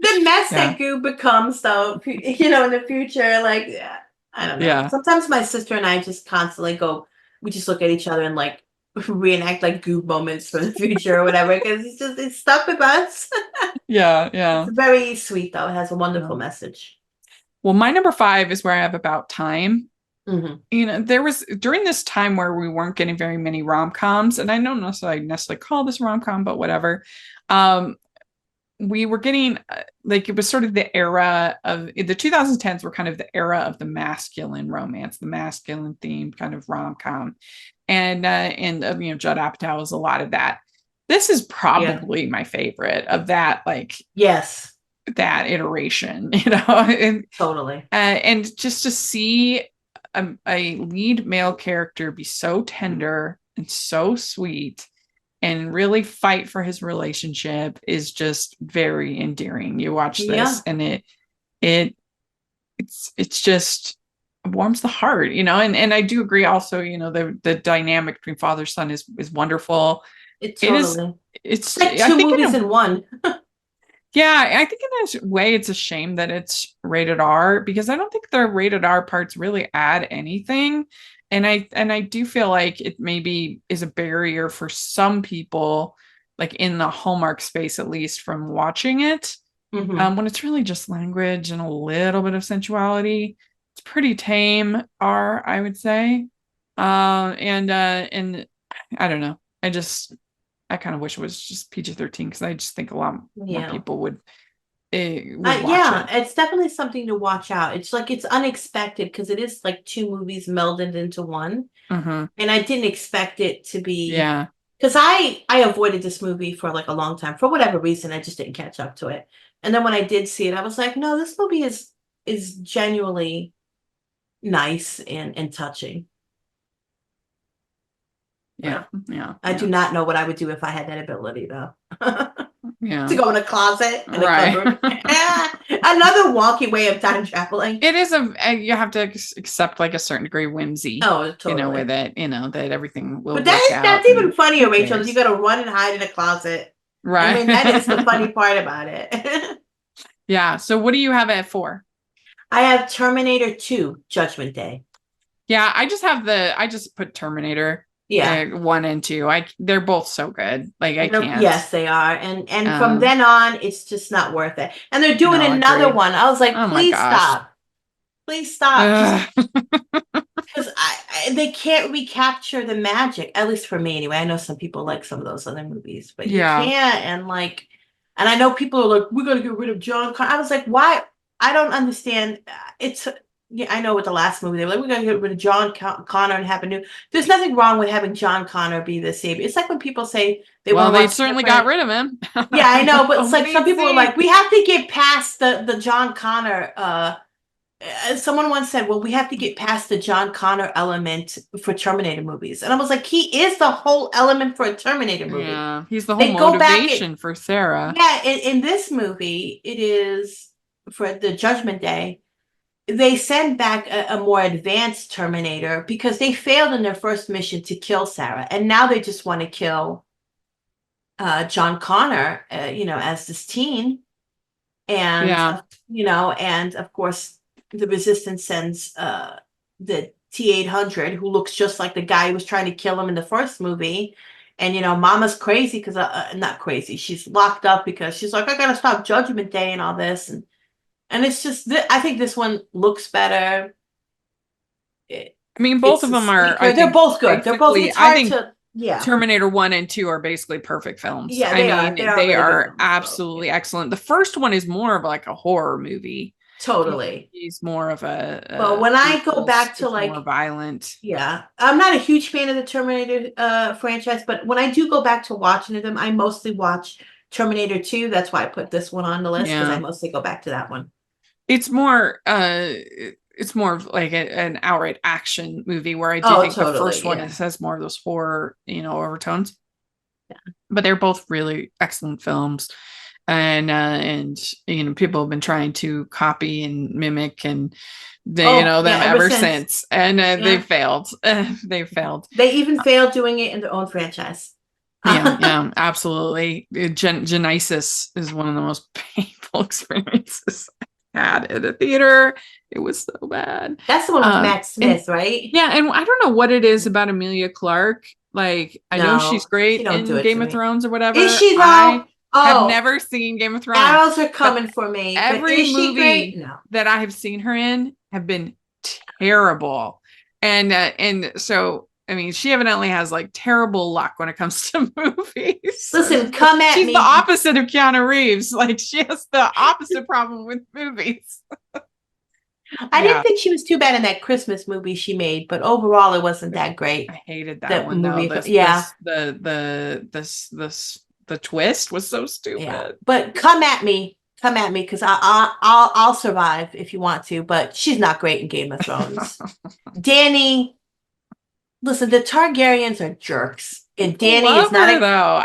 The mess Yeah. that Goob becomes, though, you know, in the future, like, I don't know. Yeah. Sometimes my sister and I just constantly we just look at each other and like reenact like Goob moments for the future or whatever, because it's stuck with us. Yeah. It's very sweet, though. It has a wonderful Yeah. message. Well, my number 5 is where I have About Time. Hmm. You know, there was during this time where we weren't getting very many rom-coms, and I don't necessarily call this rom-com, but whatever. We were getting like it was sort of the era of the 2010s were kind of the era of the masculine romance, the masculine themed kind of rom-com, and you know Judd Apatow was a lot of that. This is probably my favorite of that, like Yes, that iteration, you know, totally. and just to see a lead male character be so tender and so sweet and really fight for his relationship is just very endearing. You watch this Yeah. and it's just warms the heart, you know, and I do agree also, you know, the dynamic between father son is wonderful. It It is- totally. It's It's like I two think movies in one. yeah, I think in a way it's a shame that it's rated R because I don't think the rated R parts really add anything. And I do feel like it maybe is a barrier for some people, like in the Hallmark space at least, from watching it. Mhm. When it's really just language and a little bit of sensuality. It's pretty tame R, I would say. And I don't know. I kind of wish it was just PG-13 because I just think a lot more Yeah. people would watch Yeah, it. it's definitely something to watch out. It's like it's unexpected because it is like two movies melded into one, Mhm. and I didn't expect it to be. Yeah. Because I avoided this movie for like a long time for whatever reason. I just didn't catch up to it, and then when I did see it, I was like, no, this movie is genuinely nice and touching. Yeah. I do not know what I would do if I had that ability, though. Yeah. To go in a closet and Right. a cupboard. Another wonky way of time traveling. It is you have to accept like a certain degree of whimsy, Oh, you totally. know, with it, you know, that everything will But work out. that's even and funnier, who Rachel. cares? You got to run and hide in a closet. Right. I mean, that is the funny part about it. Yeah. So what do you have it for? I have Terminator 2, Judgment Day. Yeah, I just put Terminator. Yeah. 1 and 2. They're both so good. Like I can't. Yes, they are. And from Um, then on, it's just not worth it. And they're doing No, another agreed. one. I was like, Oh my please gosh. stop. Please stop. Ugh. Because they can't recapture the magic, at least for me anyway. I know some people like some of those other movies, but Yeah. you can't. And I know people are like, we got to get rid of John Connor. I was like, why? I don't understand. yeah, I know with the last movie, they were like, we're gonna get rid of John Connor and have a new. There's nothing wrong with having John Connor be the savior. It's like when people say they Well, want they to watch certainly got different. rid of him. Yeah, I know, but it's like Nobody some people are seen. like, we have to get past the John Connor. Someone once said, well, we have to get past the John Connor element for Terminator movies, and I was like, he is the whole element for a Terminator movie. Yeah, he's the whole They go back motivation for Sarah. Yeah, in this movie, it is for the Judgment Day. They send back a more advanced Terminator because they failed in their first mission to kill Sarah, and now they just want to kill John Connor, as this teen, and Yeah. and of course the Resistance sends the T-800, who looks just like the guy who was trying to kill him in the first movie. And Mama's crazy because not crazy. She's locked up because she's like, I gotta stop Judgment Day and all this, and it's just I think this one looks better. I mean, both of them are. They're both good. They're both. basically, It's hard I think to. Yeah. Terminator 1 and 2 are basically perfect films. Yeah, I they are. mean, They are they really are good. absolutely excellent. The first one is more of like a horror movie. Totally. He's more of a. Well, when I go back to it's like more violent. Yeah, I'm not a huge fan of the Terminator franchise, but when I do go back to watching them, I mostly watch Terminator 2. That's why I put this one on the list because Yeah. I mostly go back to that one. It's more of like an outright action movie where I do think the totally, first one yeah. has more of those horror, overtones. Yeah. But they're both really excellent films. And people have been trying to copy and mimic and them ever since. And they failed. They failed. They even failed doing it in their own franchise. Yeah, absolutely. Genesis is one of the most painful experiences I had at a theater. It was so bad. That's the one with Matt Smith, right? Yeah, and I don't know what it is about Emilia Clarke. Like, I know she's great in Game of Thrones or whatever. Is she though? I've never seen Game of Thrones. Arrows are coming for me. Every movie that I have seen her in have been terrible. And so, I mean, she evidently has like terrible luck when it comes to movies. Listen, come at me. She's the opposite of Keanu Reeves. Like, she has the opposite problem with movies. I didn't think she was too bad in that Christmas movie she made, but overall it wasn't that great. I hated that one movie. The twist was so stupid. Yeah. But come at me because I'll survive if you want to. But she's not great in Game of Thrones. Dany, listen, the Targaryens are jerks, and Dany is not her, though.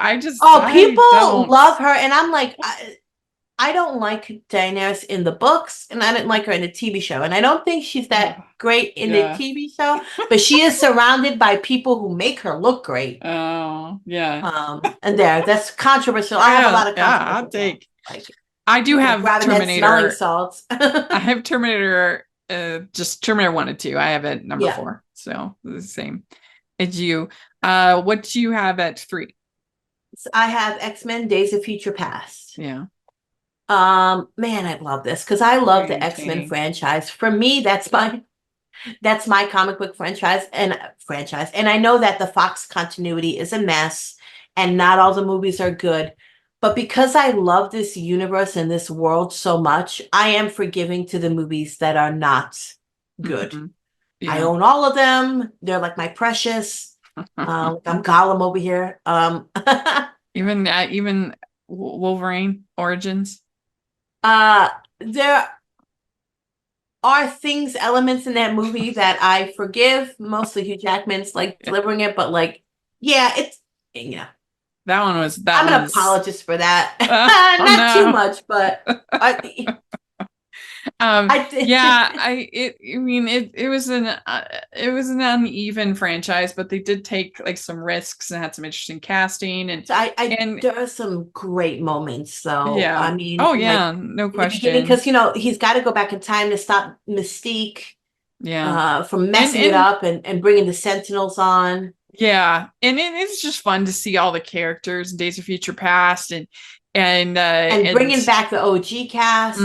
People love her, and I'm like, I don't like Daenerys in the books, and I didn't like her in the TV show, and I don't think she's that great in the TV show, but she is surrounded by people who make her look great. Oh, yeah. And that's controversial. I have a lot of controversial. I'll take. I do have Terminator. Salts. I have Terminator. Just Terminator 1 and 2. I have it number 4, so the same as you. What do you have at 3? I have X-Men: Days of Future Past. Yeah. Man, I love this because I love the X-Men franchise. For me, that's my comic book franchise, and I know that the Fox continuity is a mess and not all the movies are good, but because I love this universe and this world so much, I am forgiving to the movies that are not good. Mm-hmm. Yeah. I own all of them. They're like my precious. I'm Gollum over here. Even Wolverine Origins. There are elements in that movie that I forgive. Mostly Hugh Jackman's like delivering it, but like, it's that one was. I'm an apologist for that. Not too much, but it was an uneven franchise, but they did take like some risks and had some interesting casting, and there are some great moments though. Yeah, I mean, no question, because he's got to go back in time to stop Mystique, from messing it up and bringing the Sentinels on. Yeah, and it's just fun to see all the characters in Days of Future Past and bringing back the OG cast,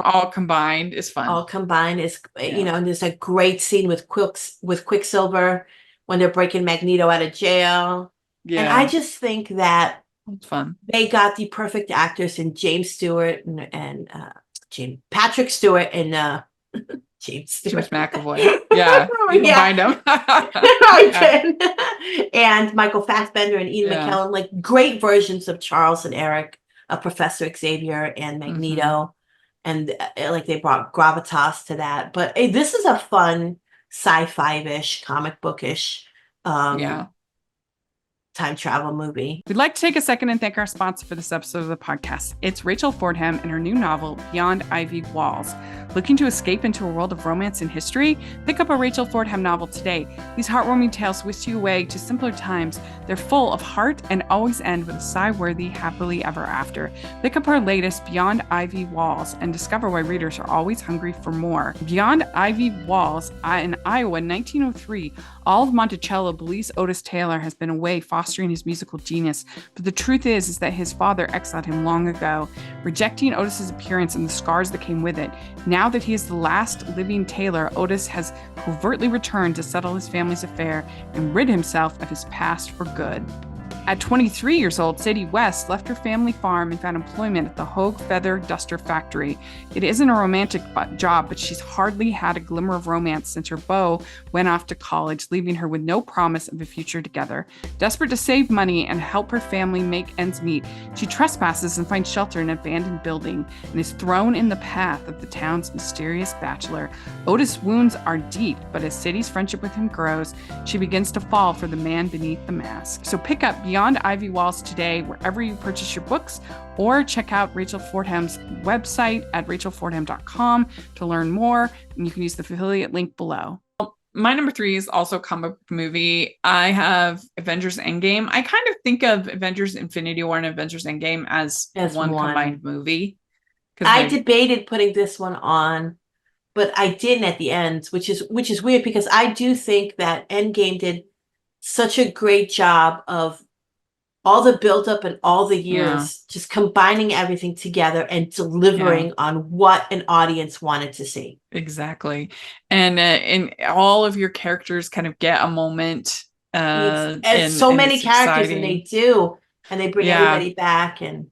all combined is fun. All combined is, and there's a great scene with Quicksilver when they're breaking Magneto out of jail. Yeah, and I just think that it's fun. They got the perfect actors in James Stewart and Patrick Stewart and James James Stewart. McAvoy. Yeah. You can Yeah. find him. I Yeah. can. And Michael Fassbender and Ian Yeah. McKellen, like great versions of Charles and Eric, Professor Xavier and Mm-hmm. Magneto. And like they brought gravitas to that. But this is a fun sci-fi-ish, comic bookish Yeah. time travel movie. We'd like to take a second and thank our sponsor for this episode of the podcast. It's Rachel Fordham and her new novel, Beyond Ivy Walls. Looking to escape into a world of romance and history? Pick up a Rachel Fordham novel today. These heartwarming tales whisk you away to simpler times. They're full of heart and always end with a sigh-worthy happily ever after. Pick up her latest, Beyond Ivy Walls, and discover why readers are always hungry for more. Beyond Ivy Walls, in Iowa, 1903, all of Monticello believes Otis Taylor has been away fostering his musical genius, but the truth is that his father exiled him long ago, rejecting Otis's appearance and the scars that came with it. Now that he is the last living Taylor, Otis has covertly returned to settle his family's affair and rid himself of his past for good. At 23 years old, Sadie West left her family farm and found employment at the Hogue Feather Duster Factory. It isn't a romantic job, but she's hardly had a glimmer of romance since her beau went off to college, leaving her with no promise of a future together. Desperate to save money and help her family make ends meet, she trespasses and finds shelter in an abandoned building and is thrown in the path of the town's mysterious bachelor. Otis' wounds are deep, but as Sadie's friendship with him grows, she begins to fall for the man beneath the mask. So pick up Beyond Ivy Walls today, wherever you purchase your books, or check out Rachel Fordham's website at rachelfordham.com to learn more, and you can use the affiliate link below. My number 3 is also a comic book movie. I have Avengers Endgame. I kind of think of Avengers Infinity War and Avengers Endgame as one combined movie. I debated putting this one on, but I didn't at the end, which is weird because I do think that Endgame did such a great job of all the buildup and all the years, just combining everything together and delivering on what an audience wanted to see. Exactly. And all of your characters kind of get a moment. And so many characters, exciting. And they do, and they bring everybody back. And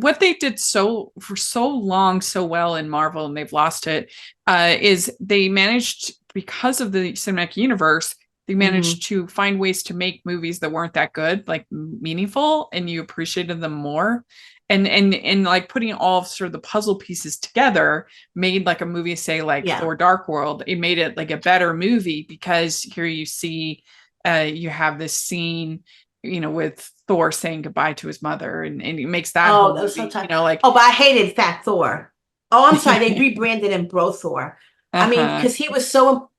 what they did for so long, so well in Marvel, and they've lost it, is they managed, because of the cinematic universe, they managed to find ways to make movies that weren't that good, like meaningful, and you appreciated them more. And like putting all of sort of the puzzle pieces together made like a movie, say like Thor Dark World. It made it like a better movie because here you see, you have this scene, with Thor saying goodbye to his mother, and it makes that whole movie, so but I hated Fat Thor. Oh, I'm sorry, they rebranded him Bro Thor. I mean, because he was so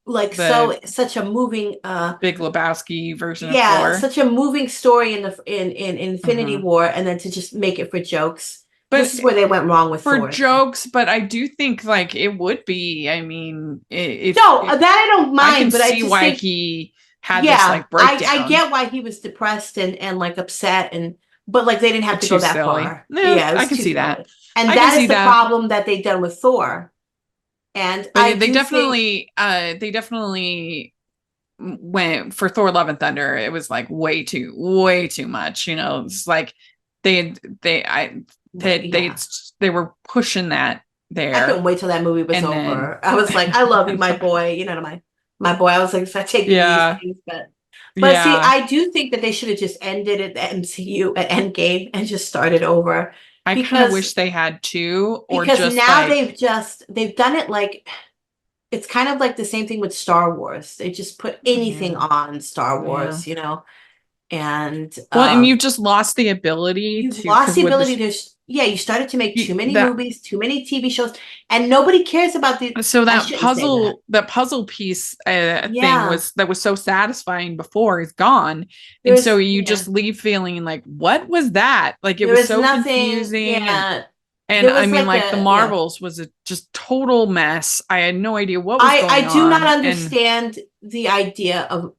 such a moving Big Lebowski version of Thor. Such a moving story in Infinity War, and then to just make it for jokes. But this is where they went wrong with Thor. Jokes, but I do think like it would be. I mean, that I don't mind, but I see why he had this like breakdown. I get why he was depressed and like upset, but like they didn't have to go that far. Yeah, I can see that. And that is the problem that they've done with Thor. And they definitely went for Thor: Love and Thunder. It was like way too much. It's like they were pushing that there. I couldn't wait till that movie was over. I was like, I love you, my boy. My boy. I was like, if I take these things, but see, I do think that they should have just ended at the MCU at Endgame and just started over. I kind of wish they had to, or because just now they've done it like it's kind of like the same thing with Star Wars. They just put anything on Star Wars, and and you've just lost the ability. You started to make too many movies, too many TV shows, and nobody cares about the. So that puzzle piece thing was so satisfying before is gone, and so you just leave feeling like, what was that? Like it was so confusing. Yeah. And I mean, like the Marvels was a just total mess. I had no idea what was going on. I do not understand the idea of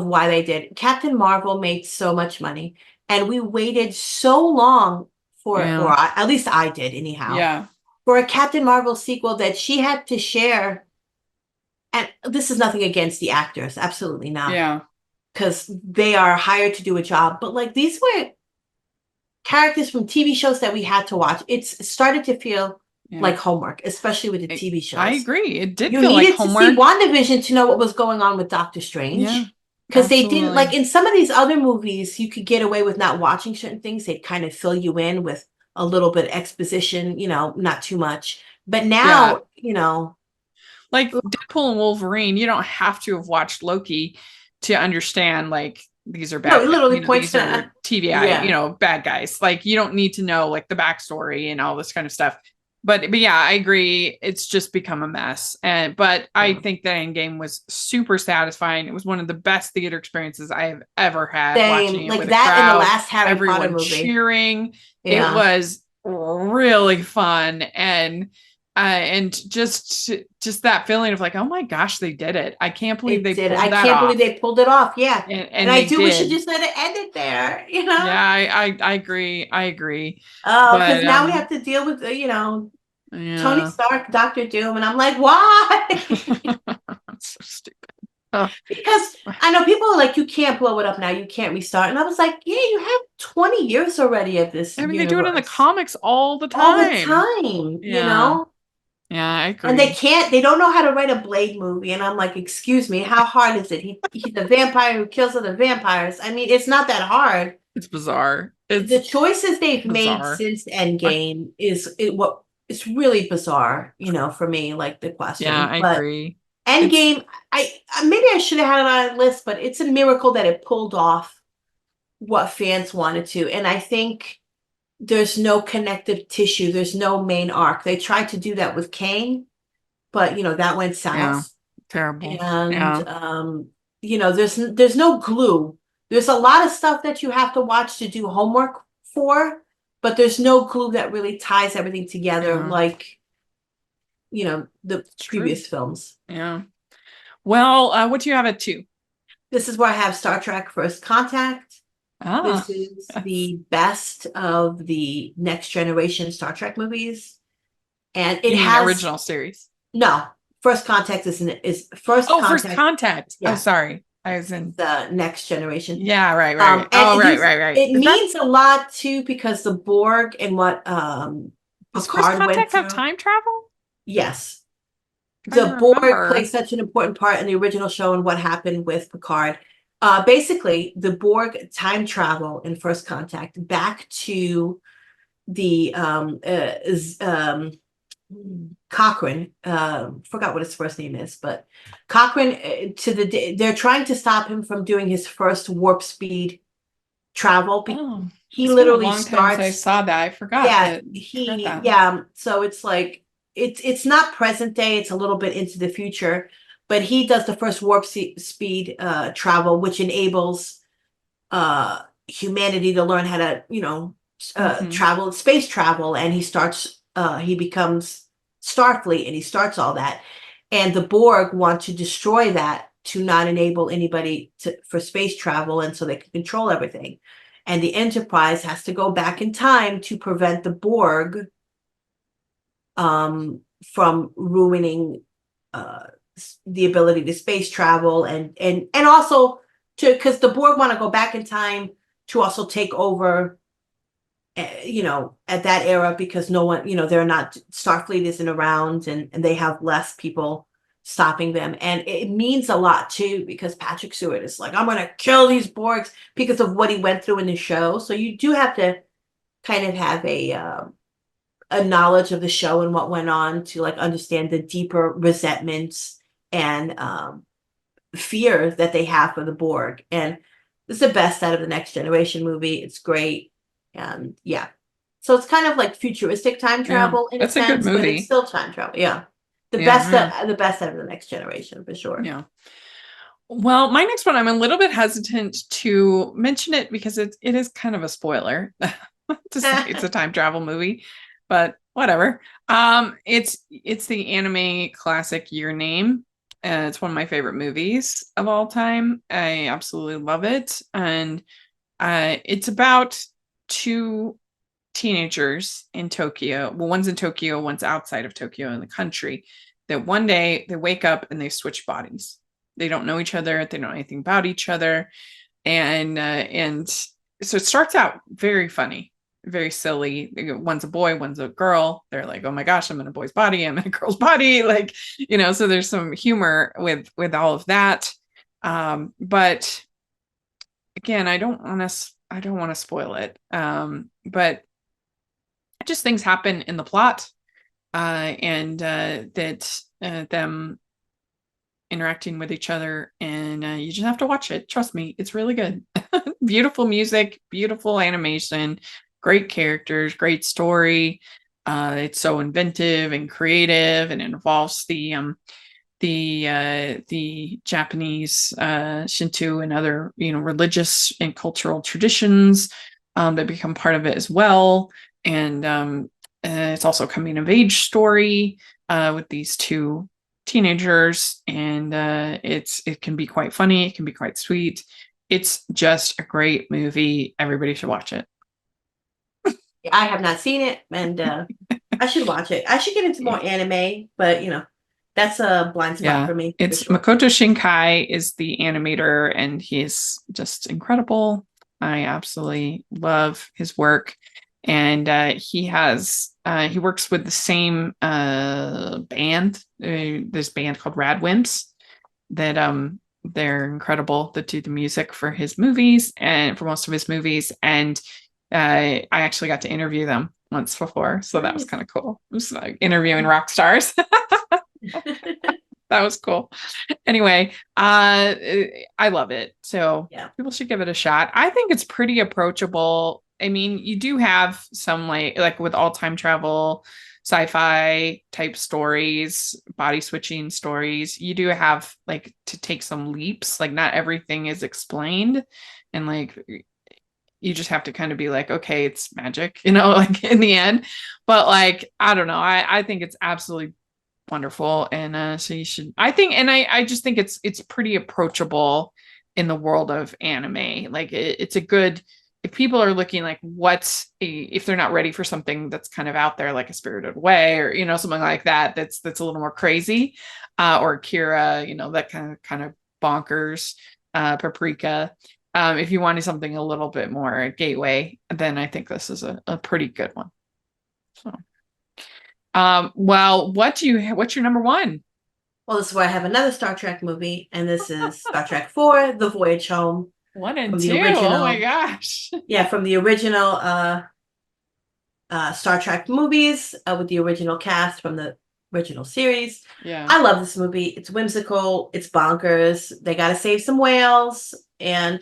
why they did. Captain Marvel made so much money, and we waited so long for it, or at least I did anyhow. For a Captain Marvel sequel that she had to share. And this is nothing against the actors, absolutely not. Yeah, because they are hired to do a job, but like these were characters from TV shows that we had to watch. It started to feel Yeah. like homework, especially with the I- TV shows. I agree. It did You feel like needed to see homework. WandaVision to know what was going on with Doctor Yeah, Strange. Because they didn't, like absolutely. in some of these other movies, you could get away with not watching certain things. They'd kind of fill you in with a little bit of exposition, not too much. But Yeah. now, Like Deadpool and Wolverine, you don't have to have watched Loki to understand like these are no, bad it guys, literally points these to, are TVI, yeah, bad guys. Like you don't need to know like the backstory and all this kind of stuff. But yeah, I agree. It's just become a mess. But I Yeah. think that Endgame was super satisfying. It was one of the best theater experiences I have ever had watching same, it like with a that in the crowd, last Harry Potter everyone movie. cheering. It Yeah. was really fun and just that feeling of like, oh my gosh, they did it. I can't believe they pulled I that can't off. believe they pulled it off. Yeah. And I they do wish it did. just let it ended there, Yeah, I agree. I agree. Oh, But because now we have to deal with, Tony yeah. Stark, Doctor Doom, and I'm like, why? That's so stupid. Oh, Because I know people are like, you can't blow it up now, you can't restart. And I was like, yeah, you have 20 years already of this I mean, they do it in the universe. comics all the All the time. time, Yeah. Yeah, I And they agree. they don't know how to write a Blade movie. And I'm like, excuse me, how hard is it? He's the vampire who kills other vampires. I mean, it's not that hard. It's bizarre. The It's choices they've made bizarre. since Endgame it's really bizarre, for me, like the question. Yeah, I But agree. Endgame, maybe I should have had it on a list, but it's a miracle that it pulled off what fans wanted to. And I think there's no connective tissue. There's no main arc. They tried to do that with Kang, but that went Yeah, south. terrible. And Yeah. there's no glue. There's a lot of stuff that you have to watch to do homework for, but there's no glue that really ties everything together Yeah. like the It's true. previous films. Yeah. Well, what do you have at 2? This is where I have Star Trek First Contact. Ah, This is the best of the next generation Star Trek movies. And it you mean has original series? no First Contact is First Oh, Contact. First Contact. Yeah. Oh, sorry. I was in the next generation. Yeah, right. And Oh, it right. It Is that- means a lot too because the Borg and what Does First Picard went Contact have through. time travel? Yes. Trying The to Borg remember. plays such an important part in the original show and what happened with Picard. Basically, the Borg time travel in First Contact back to the Cochrane. Forgot what his first name is, but Cochrane they're trying to stop him from doing his first warp speed travel. Oh, He it's been literally a long time starts. since I saw that. I forgot. Yeah, that. So it's like it's not present day. It's a little bit into the future, but he does the first warp speed travel, which enables humanity to learn how to travel, space travel, and he becomes Starfleet, and he starts all that. And the Borg want to destroy that to not enable anybody for space travel, and so they can control everything. And the Enterprise has to go back in time to prevent the Borg from ruining the ability to space travel, and also because the Borg want to go back in time to also take over at that era, because no one, they're not, Starfleet isn't around, and they have less people stopping them. And it means a lot too, because Patrick Stewart is like, I'm going to kill these Borgs because of what he went through in the show. So you do have to kind of have a knowledge of the show and what went on to like understand the deeper resentments and fear that they have for the Borg. And it's the best out of the Next Generation movie. It's great. And yeah, so it's kind of like futuristic time travel in a that's a sense, good but movie. it's still time travel. Yeah, the Yeah, best out of the Next Generation for sure. Yeah. Well, my next one, I'm a little bit hesitant to mention it because it is kind of a spoiler to say it's a time travel movie, but whatever. It's the anime classic Your Name. It's one of my favorite movies of all time. I absolutely love it, and it's about 2 teenagers in Tokyo. Well, one's in Tokyo, one's outside of Tokyo in the country. That one day they wake up and they switch bodies. They don't know each other. They don't know anything about each other, and so it starts out very funny. very silly. One's a boy, one's a girl. They're like, oh my gosh, I'm in a boy's body, I'm in a girl's body. Like, so there's some humor with all of that. But again, I don't want to spoil it. But just things happen in the plot, and that them interacting with each other, and you just have to watch it. Trust me, it's really good. Beautiful music, beautiful animation, great characters, great story. It's so inventive and creative, and it involves the Japanese Shinto and other religious and cultural traditions that become part of it as well. And it's also a coming of age story with these two teenagers, and it can be quite funny, it can be quite sweet. It's just a great movie. Everybody should watch it. I have not seen it, and I should watch it. I should get into more anime, but that's a blind spot for me. It's sure. Makoto Shinkai is the animator, and he's just incredible. I absolutely love his work. And he works with the same band, this band called Radwimps, that they're incredible, that do the music for his movies and for most of his movies. And I actually got to interview them once before, so that was kind of cool. It was like interviewing rock stars. That was cool. Anyway, I love it. So people should give it a shot. I think it's pretty approachable. I mean, you do have some like with all time travel, sci-fi type stories, body switching stories. You do have like to take some leaps. Like not everything is explained, and like you just have to kind of be like, okay, it's magic, like in the end. But like, I don't know. I think it's absolutely wonderful, and so you should. I think, and I just think it's pretty approachable in the world of anime. Like it's a good, if people are looking like if they're not ready for something that's kind of out there, like a Spirited Away or something like that, that's a little more crazy, or Akira, that kind of bonkers, Paprika. If you wanted something a little bit more gateway, then I think this is a pretty good one. So. Well, what's your number one? Well, this is where I have another Star Trek movie, and this is Star Trek 4, The Voyage Home. 1 and 2. Oh my gosh. Yeah, from the original Star Trek movies, with the original cast from the original series. Yeah. I love this movie. It's whimsical, it's bonkers. They got to save some whales, and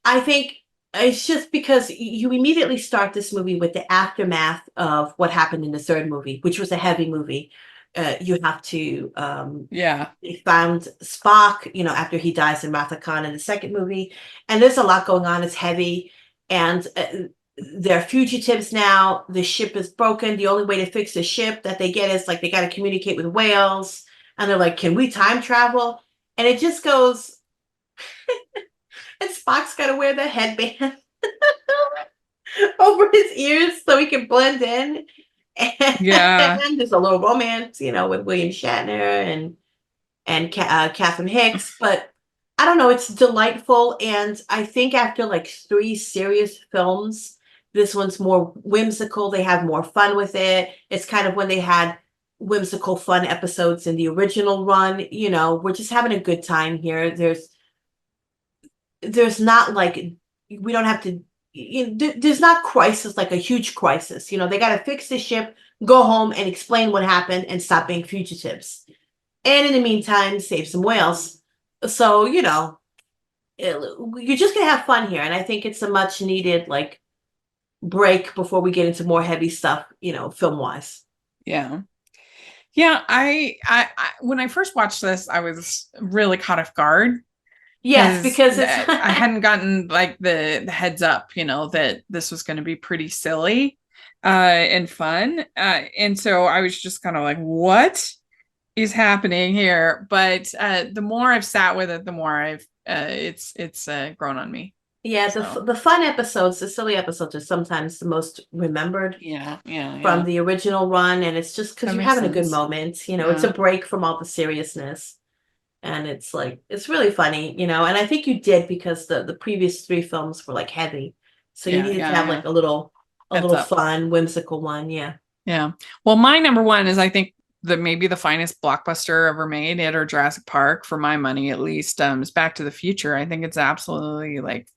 I think it's just because you immediately start this movie with the aftermath of what happened in the third movie, which was a heavy movie. You have to they found Spock, after he dies in Wrath of Khan in the second movie, and there's a lot going on. It's heavy, and they're fugitives now. The ship is broken. The only way to fix the ship that they get is like they got to communicate with whales, and they're like, "Can we time travel?" And it just goes. And Spock's got to wear the headband over his ears so he can blend in. And there's a little romance, with William Shatner and Catherine Hicks. But I don't know, it's delightful. And I think after like 3 serious films, this one's more whimsical. They have more fun with it. It's kind of when they had whimsical, fun episodes in the original run. We're just having a good time here. There's not like, we don't have to, there's not crisis, like a huge crisis. They got to fix the ship, go home and explain what happened and stop being fugitives. And in the meantime, save some whales. So, you're just going to have fun here. And I think it's a much needed like break before we get into more heavy stuff, film wise. Yeah. Yeah. I when I first watched this, I was really caught off guard. Yes, because I hadn't gotten like the heads up, that this was going to be pretty silly and fun. And so I was just kind of like, what is happening here? But the more I've sat with it, the more it's grown on me. Yeah, the fun episodes, the silly episodes are sometimes the most remembered from the original run. And it's just because you're having a good moment. It's a break from all the seriousness. And it's like, it's really funny, and I think you did because the previous 3 films were like heavy. So you needed to have like a little a Heads little up. fun, whimsical one. Yeah. Yeah. Well, my number one is I think maybe the finest blockbuster ever made, it or Jurassic Park, for my money at least, is Back to the Future. I think it's absolutely like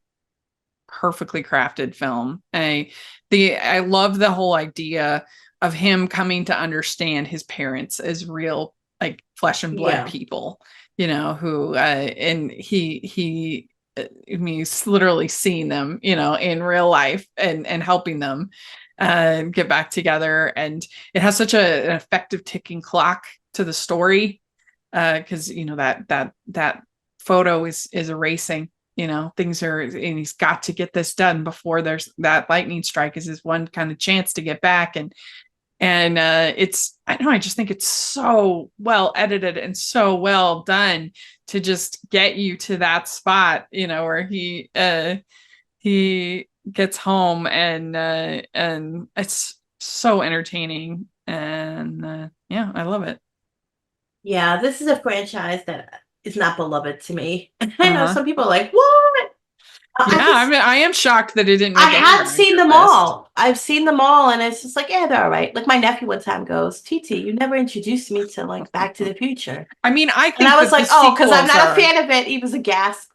perfectly crafted film. I love the whole idea of him coming to understand his parents as real, like flesh and blood Yeah. people, who and I mean, he's literally seeing them, in real life and helping them get back together. And it has such an effective ticking clock to the story, because that photo is erasing. Things are, and he's got to get this done before there's that lightning strike, is his one kind of chance to get back. And it's, I know, I just think it's so well edited and so well done to just get you to that spot, where he gets home, and it's so entertaining. And yeah, I love it. Yeah, this is a franchise that is not beloved to me. I know Uh-huh. some people are like, what? Yeah, I mean, I am shocked that it didn't make I it have on seen your them list. all. I've seen them all, and it's just like, yeah, they're all right. Like my nephew one time goes, TT, you never introduced me to like Back to the Future. I mean, I think And I was that like, the oh, because I'm sequels not a are- fan of it. He was a gasp.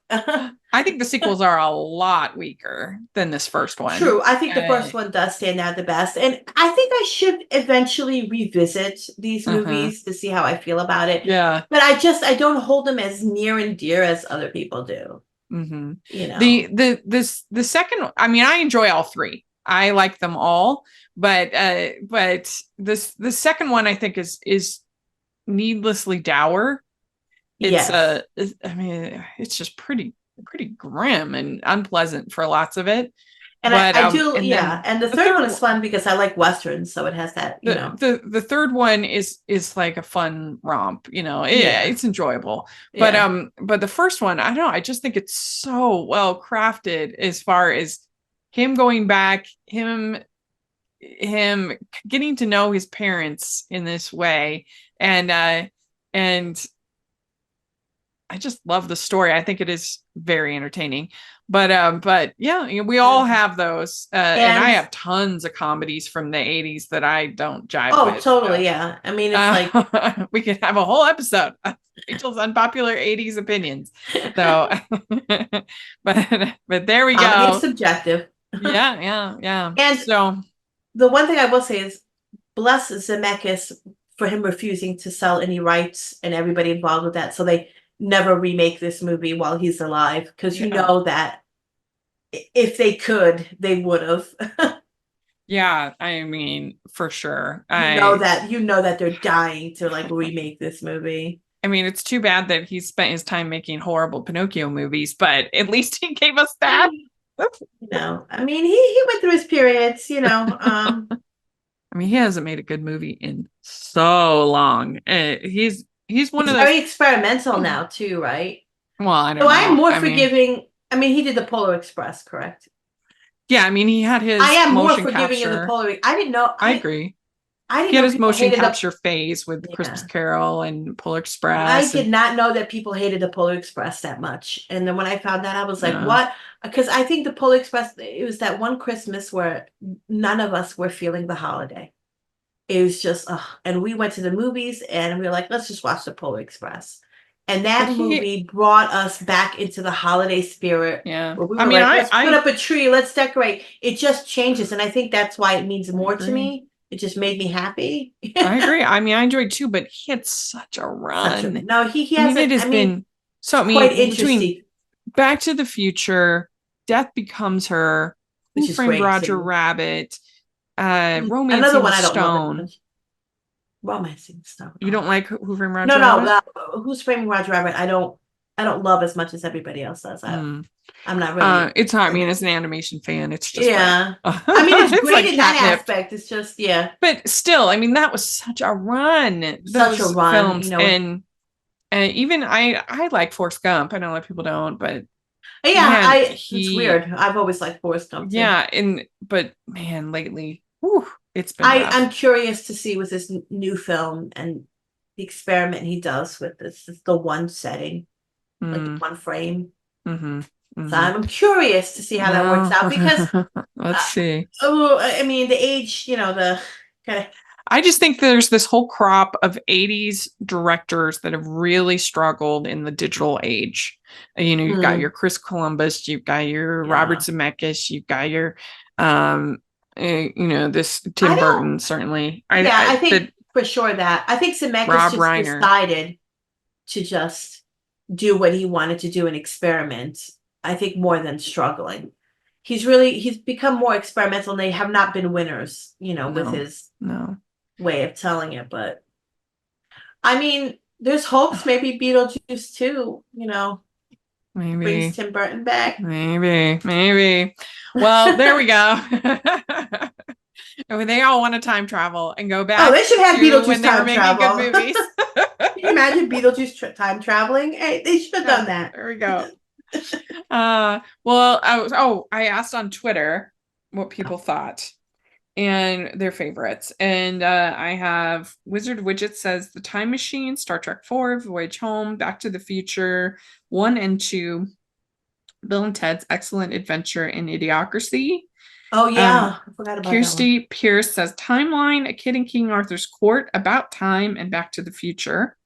I think the sequels are a lot weaker than this first one. True. I think the first one does stand out the best. And I think I should eventually revisit these movies to see how I feel about it. Yeah. But I don't hold them as near and dear as other people do. Mm-hmm. You know. The second, I mean, I enjoy all three. I like them all, but the second one I think is needlessly dour. Yes. I mean, it's just pretty grim and unpleasant for lots of it. And but I do, and yeah. And the third one is fun because I like westerns, so it has that, you know. The third one is like a fun romp, it's enjoyable. Yeah. But the first one, I don't know, I just think it's so well crafted as far as him going back, him getting to know his parents in this way, and I just love the story. I think it is very entertaining. But yeah, we all have those. And I have tons of comedies from the 80s that I don't jive with. Oh, totally, yeah. I mean, it's like we could have a whole episode of Rachel's unpopular 80s opinions. So but there we go. It's subjective. Yeah. And so the one thing I will say is bless Zemeckis for him refusing to sell any rights and everybody involved with that. So they never remake this movie while he's alive, because you know that if they could, they would have. Yeah, I mean, for sure. You know that they're dying to like remake this movie. I mean, it's too bad that he spent his time making horrible Pinocchio movies, but at least he gave us that. I mean, he went through his periods, I mean, he hasn't made a good movie in so long. He's one of those very experimental now too, right? Well, I don't know. So I am more forgiving. I mean, he did the Polar Express, correct? Yeah, I mean, he had his. I am more forgiving capture. of the Polar. I didn't know. I agree. He had his motion capture phase with Christmas Carol and Polar Express. I did not know that people hated the Polar Express that much, and then when I found that, I was like, "What?" Because I think the Polar Express. It was that one Christmas where none of us were feeling the holiday. It was just, and we went to the movies and we were like, let's just watch the Polar Express. And that movie brought us back into the holiday spirit. Yeah. Where we were let's put up a tree, let's decorate. It just changes. And I think that's why it means more to me. It just made me happy. I agree. I mean, I enjoyed it too, but he had such a run. He has. It has been so. I mean, quite interesting. Between Back to the Future, Death Becomes Her, Who Framed Roger Rabbit, Romancing the Stone. Romancing Stone. You don't like Who Framed Roger Rabbit? No. Who's Framing Roger Rabbit? I don't love as much as everybody else does. I'm not really. It's not. I mean, as an animation fan, it's just I mean, it's great in that aspect. It's just But still, I mean, that was such a run. Such a run, films, and even I like Forrest Gump. I know a lot of people don't, but it's weird. I've always liked Forrest Gump. Too. Yeah, but man, lately, it's been. I'm curious to see with this new film and the experiment he does with this. It's the one setting, like the one frame. Mm-hmm. So I'm curious to see how that works out because, let's see. I mean, the age, the kind of. I just think there's this whole crop of 80s directors that have really struggled in the digital age. You've got your Chris Columbus, you've got your Robert Zemeckis, you've got your, this Tim Burton, certainly. I think for sure that. I think Zemeckis just decided to just do what he wanted to do and experiment. I think more than struggling. He's become more experimental and they have not been winners, with his way of telling it. But I mean, there's hopes maybe Beetlejuice too, maybe brings Tim Burton back. Maybe. Well, there we go. They all want to time travel and go back. Oh, they should have Beetlejuice when they were making good movies. Can you imagine Beetlejuice time traveling? Hey, they should have done that. There we go. Well, I asked on Twitter what people thought and their favorites. And I have Wizard Widget says The Time Machine, Star Trek 4, Voyage Home, Back to the Future 1 and 2, Bill and Ted's Excellent Adventure in Idiocracy. Oh, yeah. I forgot about Kirsty Pierce says Timeline, A Kid in King Arthur's Court, About Time, and Back to the Future.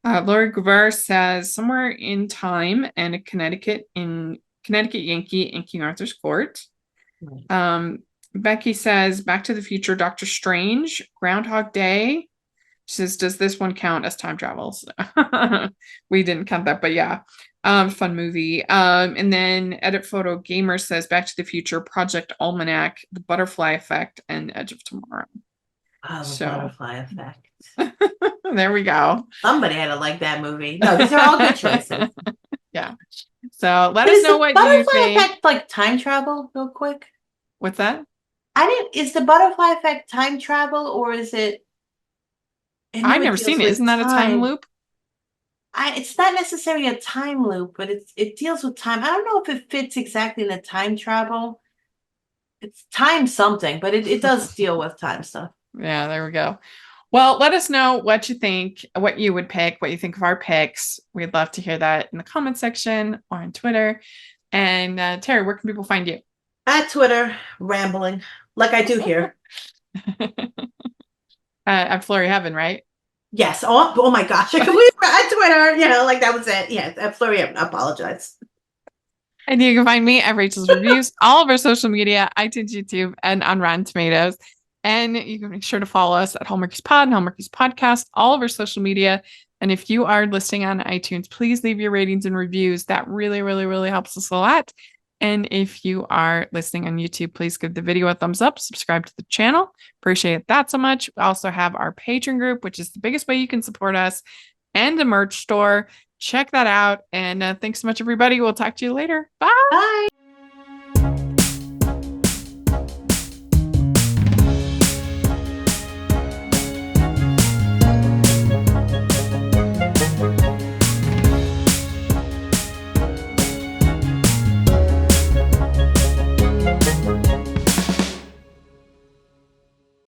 Lori Guevara says Somewhere in Time and a Connecticut Yankee in King Arthur's Court. Becky says Back to the Future, Doctor Strange, Groundhog Day. She says, does this one count as time travels? We didn't count that, but yeah. Fun movie. And then Edit Photo Gamer says Back to the Future, Project Almanac, The Butterfly Effect, and Edge of Tomorrow. Oh, the Butterfly Effect. There we go. Somebody had to like that movie. No, these are all good choices. Yeah. So let us know what you think. Butterfly Effect like time travel, real quick? What's that? Is the Butterfly Effect time travel or is it? I've never seen it. Isn't that a time loop? It's not necessarily a time loop, but it deals with time. I don't know if it fits exactly in the time travel. It's time something, but it does deal with time stuff. Yeah, there we go. Well, let us know what you think, what you would pick, what you think of our picks. We'd love to hear that in the comment section or on Twitter. And Terry, where can people find you? At Twitter, rambling, like I do here. At Flurry Heaven, right? Yes. Oh my gosh. I completely at Twitter, like that was it. Yes, at Flurry Heaven. I apologize. And you can find me at Rachel's Reviews, all of our social media, iTunes, YouTube, and on Rotten Tomatoes. And you can make sure to follow us at Hallmarkies Pod and Hallmarkies Podcast, all of our social media. And if you are listening on iTunes, please leave your ratings and reviews. That really, really, really helps us a lot. And if you are listening on YouTube, please give the video a thumbs up, subscribe to the channel. Appreciate that so much. We also have our Patreon group, which is the biggest way you can support us, and a merch store. Check that out. And thanks so much, everybody. We'll talk to you later. Bye. Bye.